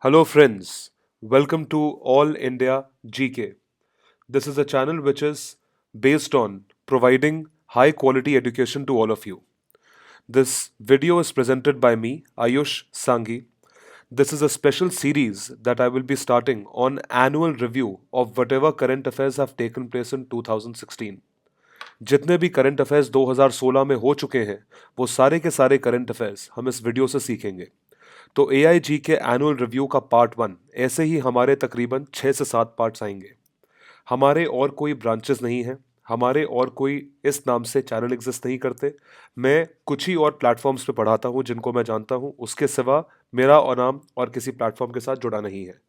Hello, friends. Welcome to All India GK. This is a channel which is based on providing high quality education to all of you. This video is presented by me, Ayush Sanghi. This is a special series that I will be starting on annual review of whatever current affairs have taken place in 2016. जितने भी current affairs 2016 में हो चुके हैं वो सारे के सारे करंट अफेयर्स हम इस वीडियो से सीखेंगे। तो एआईजी के एनुअल रिव्यू का पार्ट 1 ऐसे ही हमारे तकरीबन 6 से 7 पार्ट्स आएंगे। हमारे और कोई ब्रांचेस नहीं हैं, हमारे और कोई इस नाम से चैनल एग्जिस्ट नहीं करते। मैं कुछ ही और प्लेटफॉर्म्स पे पढ़ाता हूँ जिनको मैं जानता हूँ, उसके सिवा मेरा और नाम और किसी प्लेटफॉर्म के साथ जुड़ा नहीं है।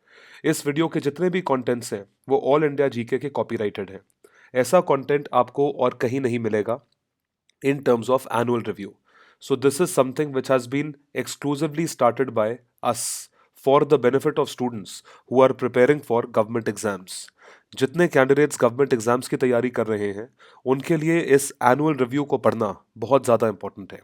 इस वीडियो के जितने भी कंटेंट्स हैं वो ऑल इंडिया जीके के कॉपीराइटेड हैं। ऐसा कंटेंट आपको और कहीं नहीं मिलेगा in terms of annual review. So, this is something which has been exclusively started by us for the benefit of students who are preparing for government exams. जितने candidates government exams की तैयारी कर रहे हैं उनके लिए इस एनुअल रिव्यू को पढ़ना बहुत ज़्यादा इंपॉर्टेंट है।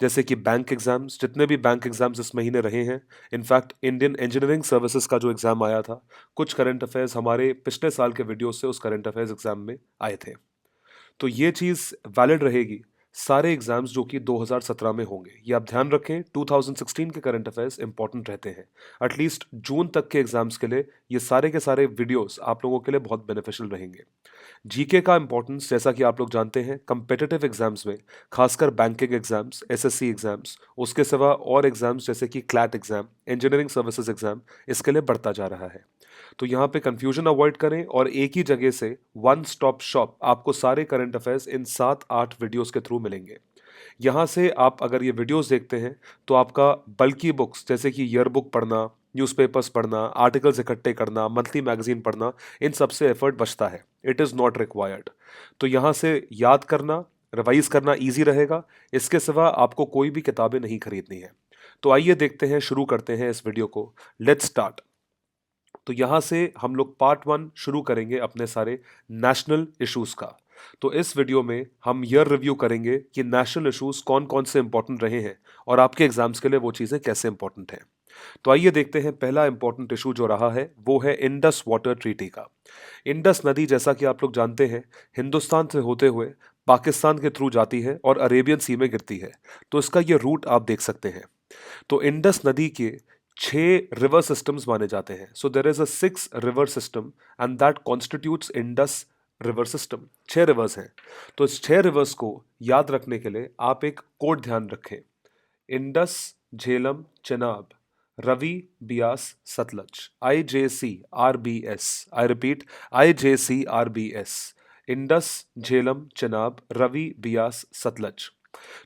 जैसे कि बैंक एग्जाम्स, जितने भी बैंक एग्जाम्स इस महीने रहे हैं, इनफैक्ट इंडियन इंजीनियरिंग सर्विसेज का जो एग्ज़ाम आया था, कुछ करंट अफेयर्स हमारे पिछले साल के वीडियो से उस करंट अफेयर्स एग्जाम में आए थे। तो ये चीज़ वैलिड रहेगी सारे एग्जाम्स जो कि 2017 में होंगे। ये आप ध्यान रखें, 2016 के करंट अफेयर्स इंपॉर्टेंट रहते हैं। एटलीस्ट जून तक के एग्जाम्स के लिए ये सारे के सारे वीडियोस आप लोगों के लिए बहुत बेनिफिशियल रहेंगे। जीके का इंपॉर्टेंस जैसा कि आप लोग जानते हैं कंपेटिटिव एग्जाम्स में, खासकर बैंकिंग एग्जाम्स, एसएससी एग्जाम्स, उसके सिवा और एग्जाम्स जैसे कि CLAT exam, engineering services exam, इसके लिए बढ़ता जा रहा है। तो यहाँ पे कंफ्यूजन अवॉइड करें और एक ही जगह से वन स्टॉप शॉप आपको सारे करंट अफेयर्स इन 7-8 वीडियोस के थ्रू मिलेंगे। यहाँ से आप अगर ये वीडियोस देखते हैं तो आपका बल्कि बुक्स जैसे कि ईयर बुक पढ़ना, न्यूज़पेपर्स पढ़ना, आर्टिकल्स इकट्ठे करना, मंथली मैगजीन पढ़ना, इन सब से एफर्ट बचता है। It is not required. तो यहाँ से याद करना, रिवाइज करना ईजी रहेगा। इसके सिवा आपको कोई भी किताबें नहीं खरीदनी है। तो आइए देखते हैं, शुरू करते हैं इस वीडियो को। Let's start. तो यहाँ से हम लोग पार्ट 1 शुरू करेंगे अपने सारे नेशनल इश्यूज का। तो इस वीडियो में हम ईयर रिव्यू करेंगे कि नेशनल इश्यूज कौन कौन से इंपॉर्टेंट रहे हैं और आपके एग्जाम्स के लिए वो चीज़ें कैसे इंपॉर्टेंट हैं। तो आइए देखते हैं, पहला इंपॉर्टेंट इशू जो रहा है वो है इंडस वाटर ट्रीटी का। इंडस नदी, जैसा कि आप लोग जानते हैं, हिंदुस्तान से होते हुए पाकिस्तान के थ्रू जाती है और अरेबियन सी में गिरती है। तो इसका ये रूट आप देख सकते हैं। तो इंडस नदी के 6 रिवर सिस्टम्स माने जाते हैं। So there is a 6 river system and that constitutes Indus river system. 6 rivers हैं। तो इस 6 रिवर्स को याद रखने के लिए आप एक कोड ध्यान रखें: Indus, Jhelum, Chenab, Ravi, Beas, Sutlej. IJCRBS। I repeat, IJCRBS। Indus, Jhelum, Chenab, Ravi, Beas, Sutlej.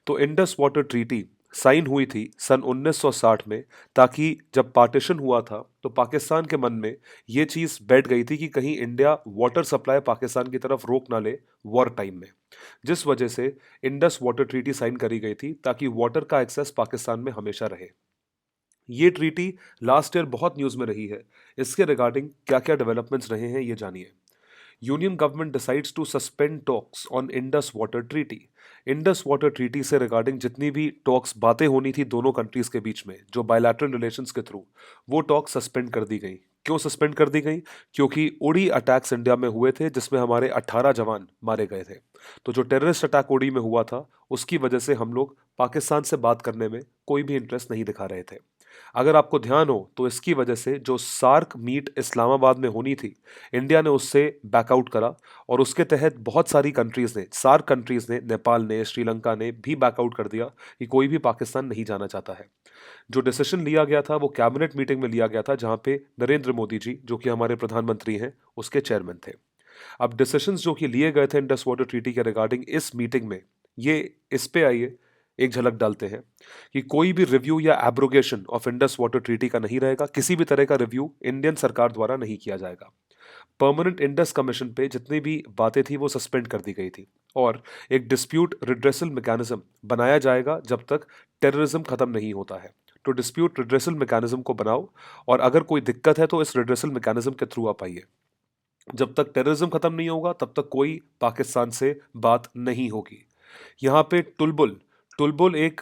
तो इंडस वाटर ट्रीटी साइन हुई थी सन 1960 में, ताकि जब पार्टीशन हुआ था तो पाकिस्तान के मन में ये चीज़ बैठ गई थी कि कहीं इंडिया वाटर सप्लाई पाकिस्तान की तरफ रोक ना ले वॉर टाइम में। जिस वजह से इंडस वाटर ट्रीटी साइन करी गई थी ताकि वाटर का एक्सेस पाकिस्तान में हमेशा रहे। ये ट्रीटी लास्ट ईयर बहुत न्यूज़ में रही है। इसके रिगार्डिंग क्या क्या डेवलपमेंट्स रहे हैं ये जानिए। Union government decides to suspend talks on Indus water treaty. Indus water treaty से रिगार्डिंग जितनी भी टॉक्स, बातें होनी थी दोनों कंट्रीज के बीच में जो बायलैटरल रिलेशंस के थ्रू, वो टॉक्स सस्पेंड कर दी गई। क्यों सस्पेंड कर दी गई? क्योंकि उड़ी अटैक्स इंडिया में हुए थे जिसमें हमारे 18 जवान मारे गए थे। तो जो टेररिस्ट अटैक उड़ी में हुआ था उसकी वजह से हम लोग पाकिस्तान से बात करने में कोई भी इंटरेस्ट नहीं दिखा रहे थे। अगर आपको ध्यान हो तो इसकी वजह से जो सार्क मीट इस्लामाबाद में होनी थी, इंडिया ने उससे बैकआउट करा और उसके तहत बहुत सारी कंट्रीज़ ने, सार्क कंट्रीज़ ने, नेपाल ने, श्रीलंका ने भी बैकआउट कर दिया कि कोई भी पाकिस्तान नहीं जाना चाहता है। जो डिसीजन लिया गया था वो कैबिनेट मीटिंग में लिया गया था जहां पे नरेंद्र मोदी जी, जो कि हमारे प्रधानमंत्री हैं, उसके चेयरमैन थे। अब डिसीजंस जो कि लिए गए थे इंडस वाटर ट्रीटी के रिगार्डिंग इस मीटिंग में, ये इस पे आइए एक झलक डालते हैं कि कोई भी रिव्यू या abrogation of Indus water treaty का नहीं रहेगा। किसी भी तरह का रिव्यू इंडियन सरकार द्वारा नहीं किया जाएगा। परमानेंट इंडस कमीशन पे जितनी भी बातें थी वो सस्पेंड कर दी गई थी और एक डिस्प्यूट रिड्रेसल मैकेनिज्म बनाया जाएगा जब तक टेररिज्म खत्म नहीं होता है। तो डिस्प्यूट रिड्रेसल मैकेनिज्म को बनाओ और अगर कोई दिक्कत है तो इस रिड्रेसल मैकेनिज्म के थ्रू आप आइए। जब तक टेररिज्म खत्म नहीं होगा तब तक कोई पाकिस्तान से बात नहीं होगी। यहाँ पे टुलबुल, टुलबुल एक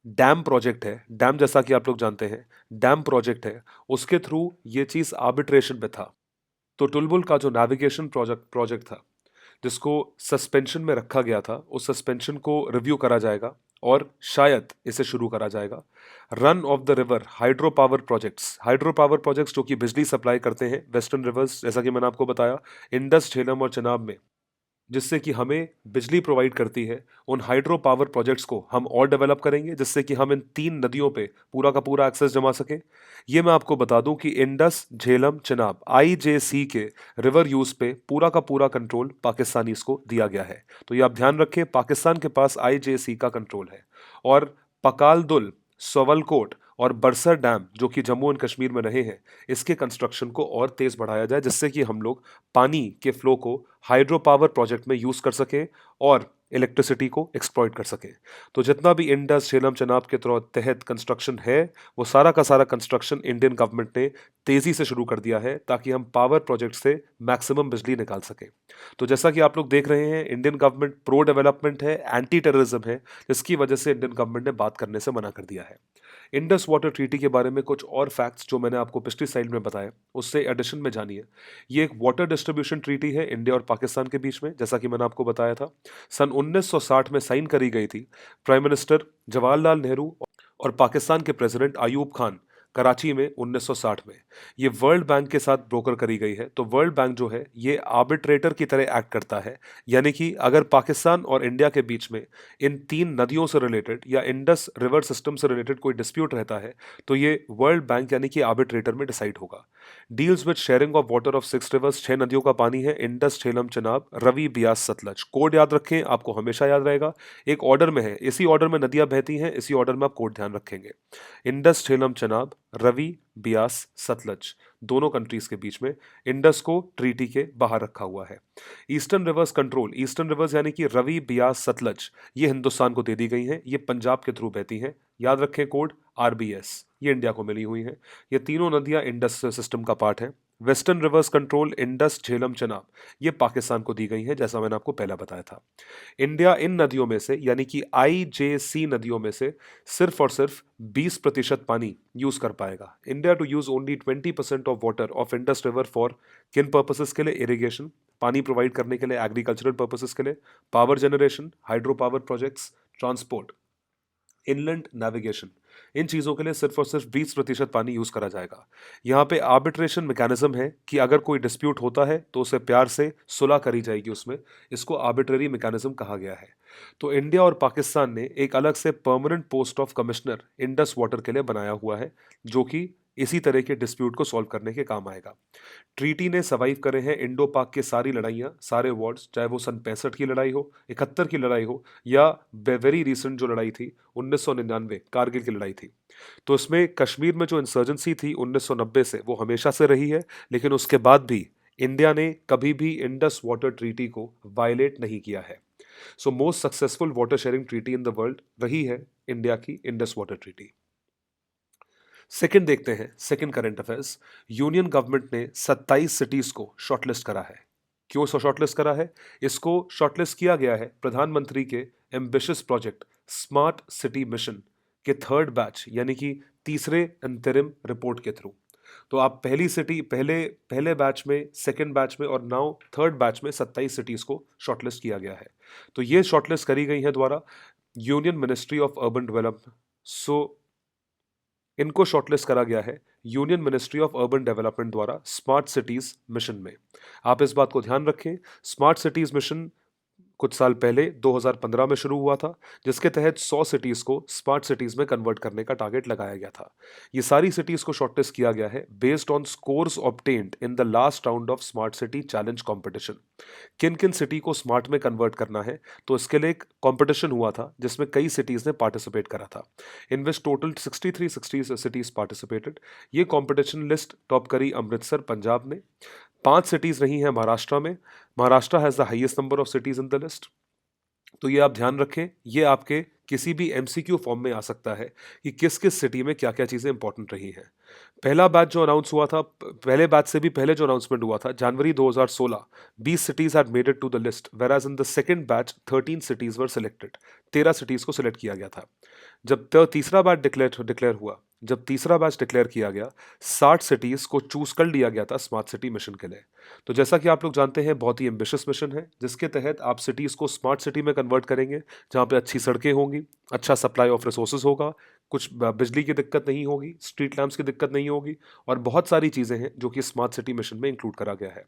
डैम प्रोजेक्ट है, डैम जैसा कि आप लोग जानते हैं, डैम प्रोजेक्ट है, उसके थ्रू ये चीज़ आर्बिट्रेशन में था। तो टुलबुल का जो नेविगेशन प्रोजेक्ट था, जिसको सस्पेंशन में रखा गया था, उस सस्पेंशन को रिव्यू करा जाएगा और शायद इसे शुरू करा जाएगा। Run of the river hydro power projects जो कि बिजली सप्लाई करते हैं वेस्टर्न रिवर्स, जैसा कि मैंने आपको बताया, इंडस, झेलम और चनाब में, जिससे कि हमें बिजली प्रोवाइड करती है। उन हाइड्रो पावर प्रोजेक्ट्स को हम और डेवलप करेंगे जिससे कि हम इन तीन नदियों पे पूरा का पूरा एक्सेस जमा सकें। ये मैं आपको बता दूं कि इंडस, झेलम, चिनाब, आईजेसी के रिवर यूज पे पूरा का पूरा कंट्रोल पाकिस्तानीज को दिया गया है। तो ये आप ध्यान रखें, पाकिस्तान के पास आईजेसी का कंट्रोल है। और पकालदुल, सवलकोट और बरसर डैम जो कि जम्मू एंड कश्मीर में रहे हैं, इसके कंस्ट्रक्शन को और तेज बढ़ाया जाए जिससे कि हम लोग पानी के फ्लो को हाइड्रो पावर प्रोजेक्ट में यूज कर सकें और इलेक्ट्रिसिटी को एक्सप्लॉइट कर सकें। तो जितना भी इंडस, झेलम, चनाब के तहत कंस्ट्रक्शन है, वो सारा का सारा कंस्ट्रक्शन इंडियन गवर्नमेंट ने तेजी से शुरू कर दिया है ताकि हम पावर प्रोजेक्ट से मैक्सिमम बिजली निकाल सकें। तो जैसा कि आप लोग देख रहे हैं, इंडियन गवर्नमेंट प्रो डेवलपमेंट है, एंटी टेररिज्म है, जिसकी वजह से इंडियन गवर्नमेंट ने बात करने से मना कर दिया है। इंडस वाटर ट्रीटी के बारे में कुछ और फैक्ट्स जो मैंने आपको पिछली स्लाइड में बताया, उससे एडिशन में जानिए। ये एक वाटर डिस्ट्रीब्यूशन ट्रीटी है इंडिया और पाकिस्तान के बीच में, जैसा कि मैंने आपको बताया था। सन 1960 में साइन करी गई थी। प्राइम मिनिस्टर जवाहरलाल नेहरू और पाकिस्तान के प्रेसिडेंट अयूब खान, कराची में 1960 में। ये वर्ल्ड बैंक के साथ ब्रोकर करी गई है। तो वर्ल्ड बैंक जो है ये आर्बिट्रेटर की तरह एक्ट करता है, यानी कि अगर पाकिस्तान और इंडिया के बीच में इन तीन नदियों से रिलेटेड या इंडस रिवर सिस्टम से रिलेटेड कोई डिस्प्यूट रहता है तो ये वर्ल्ड बैंक यानी कि आर्बिट्रेटर में डिसाइड होगा। Deals with sharing of water of 6 reverse, 6 नदियों का पानी है, इंडस, झेलम, चनाब, रवि, बियास, सतलज। कोड याद रखें, आपको हमेशा याद रहेगा। एक ऑर्डर में है, इसी ऑर्डर में नदियां बहती हैं, इसी ऑर्डर में आप कोड ध्यान रखेंगे। इंडस, झेलम, चनाब, रवि, बियास, सतलज, दोनों कंट्रीज के बीच में। इंडस को ट्रीटी के बाहर रखा हुआ है। Eastern reverse control, eastern reverse यानी कि रवि, बियास, सतलज, ये हिंदुस्तान को दे दी गई हैं। ये पंजाब के थ्रू बहती हैं। याद रखें कोड आरबीएस, ये इंडिया को मिली हुई हैं। ये तीनों नदियां इंडस सिस्टम का पार्ट है। Western rivers control, Indus, Jhelum, Chenab, ये पाकिस्तान को दी गई हैं, जैसा मैंने आपको पहले बताया था। इंडिया इन नदियों में से यानी कि आईजेसी नदियों में से सिर्फ और सिर्फ 20% पानी यूज कर पाएगा। India to use only 20% of water of Indus river for किन पर्पसेस के लिए? इरिगेशन, पानी प्रोवाइड करने के लिए, एग्रीकल्चरल पर्पसेस के लिए, power generation, hydro power projects, transport, inland navigation, इन चीज़ों के लिए सिर्फ और सिर्फ 20% पानी यूज करा जाएगा। यहाँ पे आर्बिट्रेशन मैकेनिज्म है कि अगर कोई डिस्प्यूट होता है तो उसे प्यार से सुलह करी जाएगी उसमें। इसको आर्बिट्रेरी मैकेनिज्म कहा गया है। तो इंडिया और पाकिस्तान ने एक अलग से permanent post of commissioner Indus water के लिए बनाया हुआ है, जो कि इसी तरह के डिस्प्यूट को सॉल्व करने के काम आएगा। ट्रीटी ने सर्वाइव करे हैं इंडो पाक के सारी लड़ाइयाँ, सारे वॉर्स, चाहे वो सन 65 की लड़ाई हो, 71 की लड़ाई हो, या वेरी रिसेंट जो लड़ाई थी 1999 कारगिल की लड़ाई थी। तो इसमें कश्मीर में जो इंसर्जेंसी थी 1990 से, वो हमेशा से रही है, लेकिन उसके बाद भी इंडिया ने कभी भी इंडस वाटर ट्रीटी को वायलेट नहीं किया है। So most successful water sharing treaty in the world रही है इंडिया की इंडस वाटर ट्रीटी। सेकंड देखते हैं, second current affairs. Union government ने 27 सिटीज को शॉर्टलिस्ट करा है। क्यों शॉर्टलिस्ट करा है? इसको शॉर्टलिस्ट किया गया है प्रधानमंत्री के ambitious project smart city mission के थर्ड बैच यानी कि तीसरे अंतरिम रिपोर्ट के थ्रू। तो आप पहली सिटी, पहले पहले बैच में, सेकंड बैच में और नाउ थर्ड बैच में 27 सिटीज को शॉर्टलिस्ट किया गया है। तो ये शॉर्टलिस्ट करी गई है द्वारा union ministry of urban development. So इनको शॉर्टलिस्ट करा गया है union ministry of urban development द्वारा स्मार्ट सिटीज मिशन में। आप इस बात को ध्यान रखें, स्मार्ट सिटीज मिशन कुछ साल पहले 2015 में शुरू हुआ था, जिसके तहत 100 सिटीज को स्मार्ट सिटीज में कन्वर्ट करने का टारगेट लगाया गया था। ये सारी सिटीज को शॉर्टलिस्ट किया गया है based on scores obtained in the last round of smart city challenge competition. किन किन सिटी को स्मार्ट में कन्वर्ट करना है, तो इसके लिए एक कंपटीशन हुआ था जिसमें कई सिटीज ने पार्टिसिपेट करा था। इन विच टोटल 63 सिटीज पार्टिसिपेटेड। ये कंपटीशन लिस्ट टॉप करी अमृतसर, पंजाब ने। 5 सिटीज रही हैं महाराष्ट्र में। Maharashtra has the highest number of cities in the list. तो ये आप ध्यान रखें, ये आपके किसी भी एमसीक्यू फॉर्म में आ सकता है कि किस किस सिटी में क्या क्या चीज़ें इंपॉर्टेंट रही हैं। पहला बैच जो अनाउंस हुआ था, पहले बैच से भी पहले जो अनाउंसमेंट हुआ था जनवरी 2016, 20 cities had made it to the list, whereas in the second batch 13 cities were selected, 13 cities को सिलेक्ट किया गया था। जब तीसरा बैच डिक्लेयर हुआ, जब तीसरा बैच डिक्लेयर किया गया, 60 सिटीज को चूज कर लिया गया था स्मार्ट सिटी मिशन के लिए। तो जैसा कि आप लोग जानते हैं, बहुत ही एम्बिशियस मिशन है, जिसके तहत आप सिटीज को स्मार्ट सिटी में कन्वर्ट करेंगे, जहाँ पे अच्छी सड़कें होंगी, अच्छा सप्लाई ऑफ रिसोर्सेज होगा, कुछ बिजली की दिक्कत नहीं होगी, स्ट्रीट लैम्प्स की दिक्कत नहीं होगी, और बहुत सारी चीज़ें हैं जो कि स्मार्ट सिटी मिशन में इंक्लूड करा गया है।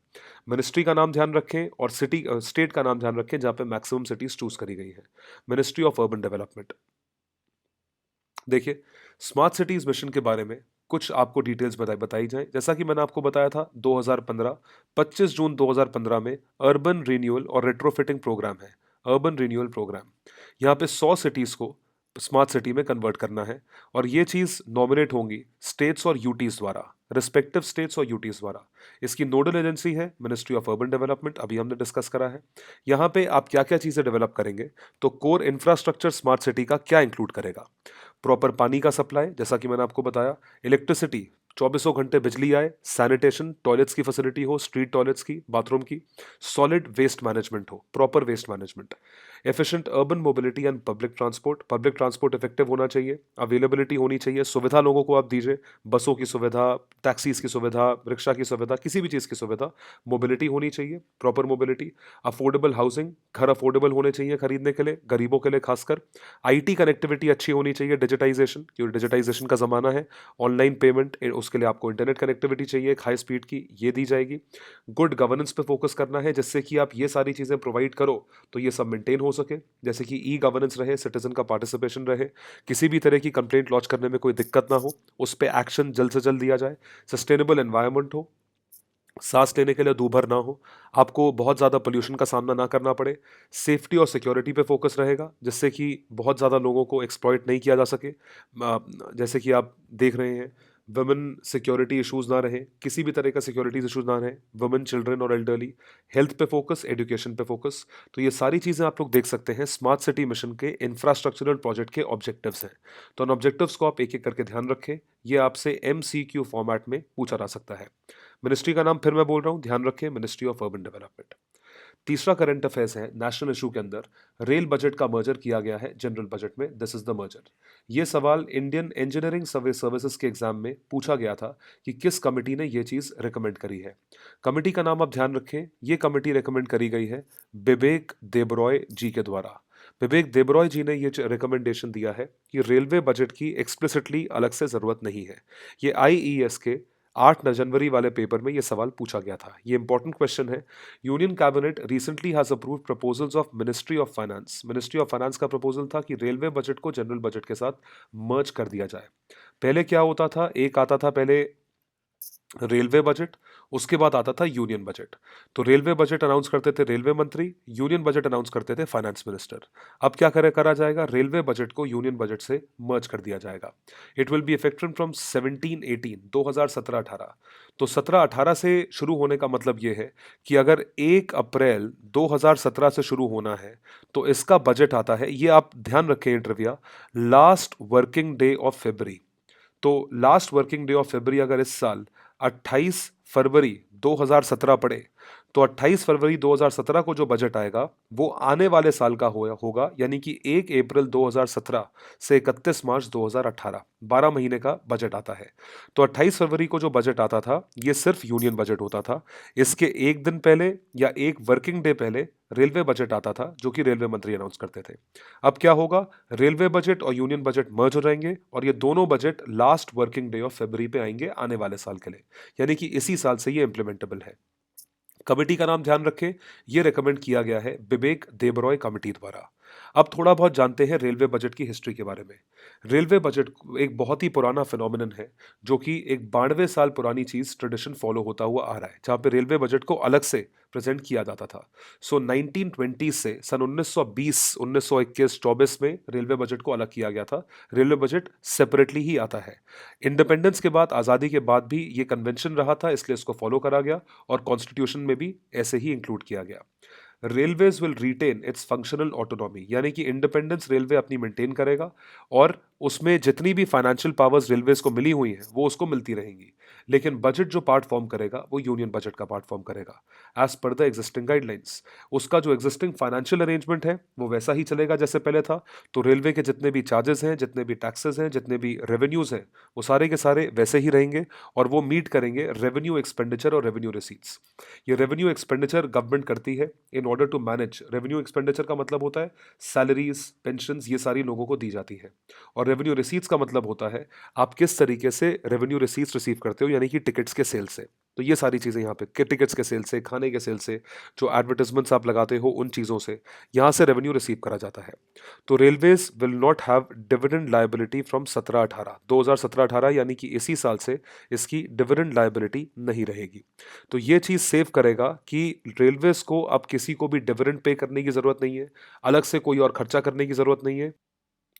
मिनिस्ट्री का नाम ध्यान रखें और सिटी स्टेट का नाम ध्यान रखें जहाँ पे मैक्सिमम सिटीज चूज करी गई है। Ministry of urban development. देखिए, स्मार्ट सिटीज मिशन के बारे में कुछ आपको डिटेल्स बताई जाए। जैसा कि मैंने आपको बताया था, 2015 25 जून 2015 में अर्बन रिन्यूअल और रेट्रोफिटिंग प्रोग्राम है। अर्बन रिन्यूअल प्रोग्राम, यहाँ पे 100 सिटीज को स्मार्ट सिटी में कन्वर्ट करना है, और ये चीज़ नॉमिनेट होंगी स्टेट्स और यूटीज द्वारा, रिस्पेक्टिव स्टेट्स और यूटीज द्वारा। इसकी नोडल एजेंसी है मिनिस्ट्री ऑफ अर्बन डेवलपमेंट, अभी हमने डिस्कस करा है। यहाँ पे आप क्या क्या चीज़ें डेवलप करेंगे, तो कोर इंफ्रास्ट्रक्चर स्मार्ट सिटी का क्या इंक्लूड करेगा? प्रॉपर पानी का सप्लाई, जैसा कि मैंने आपको बताया, इलेक्ट्रिसिटी, 24 घंटे बिजली आए, सैनिटेशन, टॉयलेट्स की फैसिलिटी हो, स्ट्रीट टॉयलेट्स की, बाथरूम की, सॉलिड वेस्ट मैनेजमेंट हो, proper waste management, efficient urban mobility and public transport effective होना चाहिए, अवेलेबिलिटी होनी चाहिए, सुविधा लोगों को आप दीजिए, बसों की सुविधा, टैक्सीज की सुविधा, रिक्शा की सुविधा, किसी भी चीज़ की सुविधा, मोबिलिटी होनी चाहिए, प्रॉपर मोबिलिटी, अफोर्डेबल हाउसिंग, घर अफोर्डेबल होने चाहिए खरीदने के लिए, गरीबों के लिए खासकर, आईटी कनेक्टिविटी अच्छी होनी चाहिए, डिजिटाइजेशन, क्योंकि डिजिटाइजेशन का ज़माना है, ऑनलाइन पेमेंट, उसके लिए आपको इंटरनेट कनेक्टिविटी चाहिए एक हाई स्पीड की, ये दी जाएगी। गुड गवर्नेंस पे फोकस करना है, जिससे कि आप ये सारी चीज़ें प्रोवाइड करो तो ये सब मेंटेन हो सके, जैसे कि ई गवर्नेंस रहे, सिटीजन का पार्टिसिपेशन रहे, किसी भी तरह की कंप्लेंट लॉन्च करने में कोई दिक्कत ना हो, उस पर एक्शन जल्द से जल्द दिया जाए, सस्टेनेबल एनवायरनमेंट हो, सांस लेने के लिए दूभर ना हो, आपको बहुत ज़्यादा पोल्यूशन का सामना ना करना पड़े, सेफ्टी और सिक्योरिटी पे फोकस रहेगा, जिससे कि बहुत ज़्यादा लोगों को एक्सप्लॉइट नहीं किया जा सके। जैसे कि आप देख रहे हैं, वुमेन सिक्योरिटी इश्यूज़ ना रहे, किसी भी तरह का सिक्योरिटीज इश्यूज़ ना रहे, वुमेन, चिल्ड्रन और एल्डरली, हेल्थ पे फोकस, एजुकेशन पे फोकस। तो ये सारी चीज़ें आप लोग देख सकते हैं स्मार्ट सिटी मिशन के इंफ्रास्ट्रक्चरल प्रोजेक्ट के ऑब्जेक्टिव्स हैं। तो उन ऑब्जेक्टिव्स को आप एक एक करके ध्यान रखें, ये आपसे MCQ फॉर्मेट में पूछा जा सकता है। मिनिस्ट्री का नाम फिर मैं बोल रहा हूं, ध्यान रखें, मिनिस्ट्री ऑफ अर्बन डेवलपमेंट। तीसरा करंट अफेयर्स है, नेशनल इशू के अंदर रेल बजट का मर्जर किया गया है जनरल बजट में, दिस इज द मर्जर। ये सवाल इंडियन इंजीनियरिंग सर्वे सर्विसेज के एग्जाम में पूछा गया था कि किस कमेटी ने ये चीज रिकमेंड करी है। कमेटी का नाम आप ध्यान रखें, ये कमेटी रिकमेंड करी गई है बिबेक देबरॉय जी के द्वारा। बिबेक देबरॉय जी ने ये रिकमेंडेशन दिया है कि रेलवे बजट की एक्सप्लिसिटली अलग से जरूरत नहीं है। ये IES के 8 जनवरी वाले पेपर में ये सवाल पूछा गया था, ये इंपॉर्टेंट क्वेश्चन है। Union cabinet recently has approved proposals of ministry of finance. Ministry of finance का प्रपोजल था कि रेलवे बजट को जनरल बजट के साथ मर्ज कर दिया जाए। पहले क्या होता था, एक आता था पहले रेलवे बजट, उसके बाद आता था यूनियन बजट। तो रेलवे बजट अनाउंस करते थे रेलवे मंत्री, यूनियन बजट अनाउंस करते थे फाइनेंस मिनिस्टर। अब क्या करा जाएगा, रेलवे बजट को यूनियन बजट से मर्ज कर दिया जाएगा। It will be effective from 17-18, 2017-18। तो 17-18 से शुरू होने का मतलब ये है कि अगर 1 अप्रैल 2017 से शुरू होना है तो इसका बजट आता है, ये आप ध्यान रखें interview, last working day of February. तो लास्ट वर्किंग डे ऑफ फरवरी अगर इस साल 28 फरवरी 2017 पड़े, तो 28 फरवरी 2017 को जो बजट आएगा वो आने वाले साल का होगा, यानी कि 1 अप्रैल 2017 से 31 मार्च 2018, 12 महीने का बजट आता है। तो 28 फरवरी को जो बजट आता था ये सिर्फ यूनियन बजट होता था। इसके एक दिन पहले या एक वर्किंग डे पहले रेलवे बजट आता था, जो कि रेलवे मंत्री अनाउंस करते थे। अब क्या होगा, रेलवे बजट और यूनियन बजट मर्ज हो जाएंगे और ये दोनों budget last working day of फरवरी पे आएंगे आने वाले साल के लिए, यानी कि इसी साल से ये इंप्लीमेंटेबल है। कमेटी का नाम ध्यान रखें, यह रेकमेंड किया गया है बिबेक देबरॉय कमेटी द्वारा। अब थोड़ा बहुत जानते हैं रेलवे बजट की हिस्ट्री के बारे में। रेलवे बजट एक बहुत ही पुराना फिनोमिनन है, जो कि एक 92 साल पुरानी चीज ट्रेडिशन फॉलो होता हुआ आ रहा है, जहां पे रेलवे बजट को अलग से प्रेजेंट किया जाता था। सो 1920 से सन 1920, 1921, 24 में रेलवे बजट को अलग किया गया था। रेलवे बजट सेपरेटली ही आता है। इंडिपेंडेंस के बाद, आज़ादी के बाद भी ये कन्वेंशन रहा था, इसलिए इसको फॉलो करा गया और कॉन्स्टिट्यूशन में भी ऐसे ही इंक्लूड किया गया। Railways will retain its functional autonomy, यानी कि इंडिपेंडेंस रेलवे अपनी मेंटेन करेगा और उसमें जितनी भी फाइनेंशियल पावर्स रेलवेज को मिली हुई हैं वो उसको मिलती रहेंगी, लेकिन बजट जो पार्ट फॉर्म करेगा वो यूनियन बजट का पार्ट फॉर्म करेगा as per the existing guidelines. उसका जो एग्जिस्टिंग फाइनेंशियल अरेंजमेंट है वो वैसा ही चलेगा जैसे पहले था। तो रेलवे के जितने भी चार्जेस हैं, जितने भी टैक्सेस हैं, जितने भी रेवेन्यूज हैं, वो सारे के सारे वैसे ही रहेंगे और वो मीट करेंगे रेवेन्यू एक्सपेंडिचर और रेवेन्यू रिसीट्स। ये रेवेन्यू एक्सपेंडिचर गवर्नमेंट करती है in order to manage. Revenue expenditure का मतलब होता है सैलरीज, पेंशन, ये सारी लोगों को दी जाती है। और रेवेन्यू रिसीट्स का मतलब होता है आप किस तरीके से रेवेन्यू रिसीट्स रिसीव करते हो, यानी कि टिकट्स के सेल से। तो ये सारी चीज़ें यहाँ पे टिकट्स के सेल से, खाने के सेल से, जो एडवर्टाइजमेंट्स आप लगाते हो उन चीज़ों से यहाँ से रेवेन्यू रिसीव करा जाता है। तो railways will not have dividend liability from 17-18, 2017-18 यानी कि इसी साल से इसकी डिविडेंड लायबिलिटी नहीं रहेगी। तो ये चीज़ सेव करेगा कि रेलवेज को अब किसी को भी डिविडेंड पे करने की ज़रूरत नहीं है, अलग से कोई और खर्चा करने की ज़रूरत नहीं है।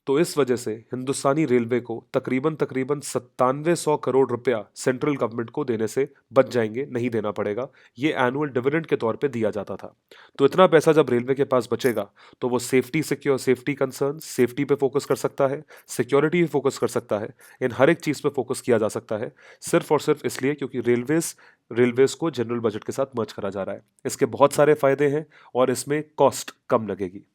तो इस वजह से हिंदुस्तानी रेलवे को तकरीबन तकरीबन 9700 करोड़ रुपया सेंट्रल गवर्नमेंट को देने से बच जाएंगे, नहीं देना पड़ेगा। ये एनुअल डिविडेंड के तौर पे दिया जाता था। तो इतना पैसा जब रेलवे के पास बचेगा तो वो सेफ्टी कंसर्न, सेफ्टी पे फोकस कर सकता है, सिक्योरिटी पे फोकस कर सकता है, इन हर एक चीज़ पे फोकस किया जा सकता है, सिर्फ और सिर्फ इसलिए क्योंकि रेलवेज को जनरल बजट के साथ मर्ज करा जा रहा है। इसके बहुत सारे फायदे हैं और इसमें कॉस्ट कम लगेगी।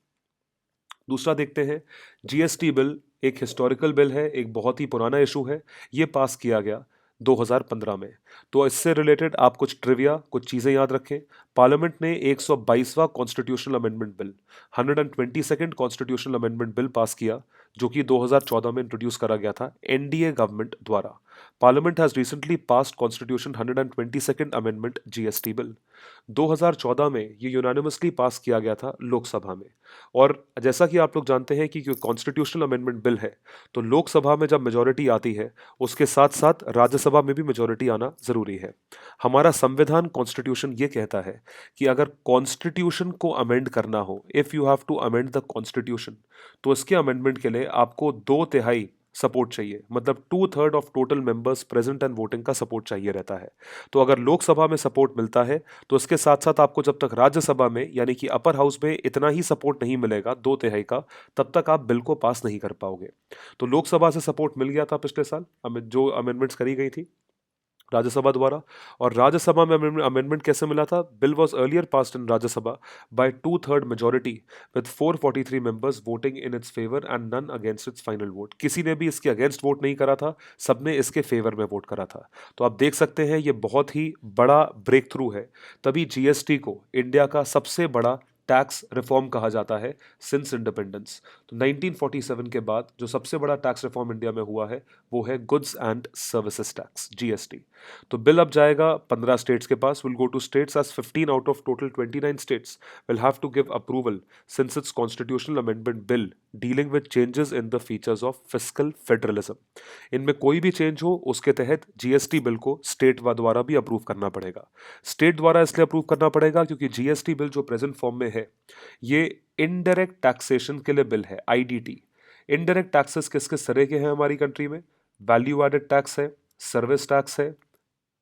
दूसरा देखते हैं, जीएसटी बिल एक हिस्टोरिकल बिल है, एक बहुत ही पुराना इशू है। ये पास किया गया 2015 में। तो इससे रिलेटेड आप कुछ ट्रिविया, कुछ चीज़ें याद रखें। पार्लियामेंट ने 122वां constitutional amendment bill, 122nd constitutional amendment bill pass किया, जो कि 2014 में इंट्रोड्यूस करा गया था एनडीए गवर्नमेंट द्वारा। Parliament has recently passed constitution 122nd amendment GST bill. 2014 में ये यूनानिमसली पास किया गया था लोकसभा में। और जैसा कि आप लोग जानते हैं कि कॉन्स्टिट्यूशनल अमेंडमेंट बिल है, तो लोकसभा में जब मेजॉरिटी आती है उसके साथ साथ राज्यसभा में भी मेजॉरिटी आना जरूरी है। हमारा संविधान कॉन्स्टिट्यूशन ये कहता है कि अगर कॉन्स्टिट्यूशन को अमेंड करना हो, if you have to amend the constitution, तो इसके अमेंडमेंट के लिए आपको 2/3 सपोर्ट चाहिए, मतलब 2/3 of total members present and voting का सपोर्ट चाहिए रहता है। तो अगर लोकसभा में सपोर्ट मिलता है तो इसके साथ साथ आपको जब तक राज्यसभा में यानी कि अपर हाउस में इतना ही सपोर्ट नहीं मिलेगा 2/3 का, तब तक आप बिल को पास नहीं कर पाओगे। तो लोकसभा से सपोर्ट मिल गया था पिछले साल जो अमेंडमेंट्स करी गई थी राज्यसभा द्वारा। और राज्यसभा में अमेंडमेंट कैसे मिला था? Bill was earlier passed in Rajya Sabha by 2/3 majority with 443 members voting in its favour and none against its final vote. किसी ने भी इसके अगेंस्ट वोट नहीं करा था, सबने इसके फेवर में वोट करा था। तो आप देख सकते हैं ये बहुत ही बड़ा ब्रेक थ्रू है। तभी जीएसटी को इंडिया का सबसे बड़ा टैक्स रिफॉर्म कहा जाता है सिंस इंडिपेंडेंस। तो 1947 के बाद जो सबसे बड़ा टैक्स रिफॉर्म इंडिया में हुआ है वो है goods and services tax, GST. तो बिल अब जाएगा 15 स्टेट्स के पास, will go to states as 15 out of total 29 states will have to give approval since it's constitutional amendment bill dealing with changes in the features of fiscal federalism. इनमें कोई भी change हो उसके तहत जीएसटी बिल को state द्वारा भी approve करना पड़ेगा। स्टेट द्वारा इसलिए अप्रूव करना पड़ेगा क्योंकि जीएसटी बिल जो प्रेजेंट फॉर्म में है ये इनडायरेक्ट टैक्सेशन के लिए बिल है, आईडीटी। इनडायरेक्ट टैक्सेस किस किस तरह के हैं हमारी कंट्री में? वैल्यू एडेड टैक्स है, सर्विस टैक्स है,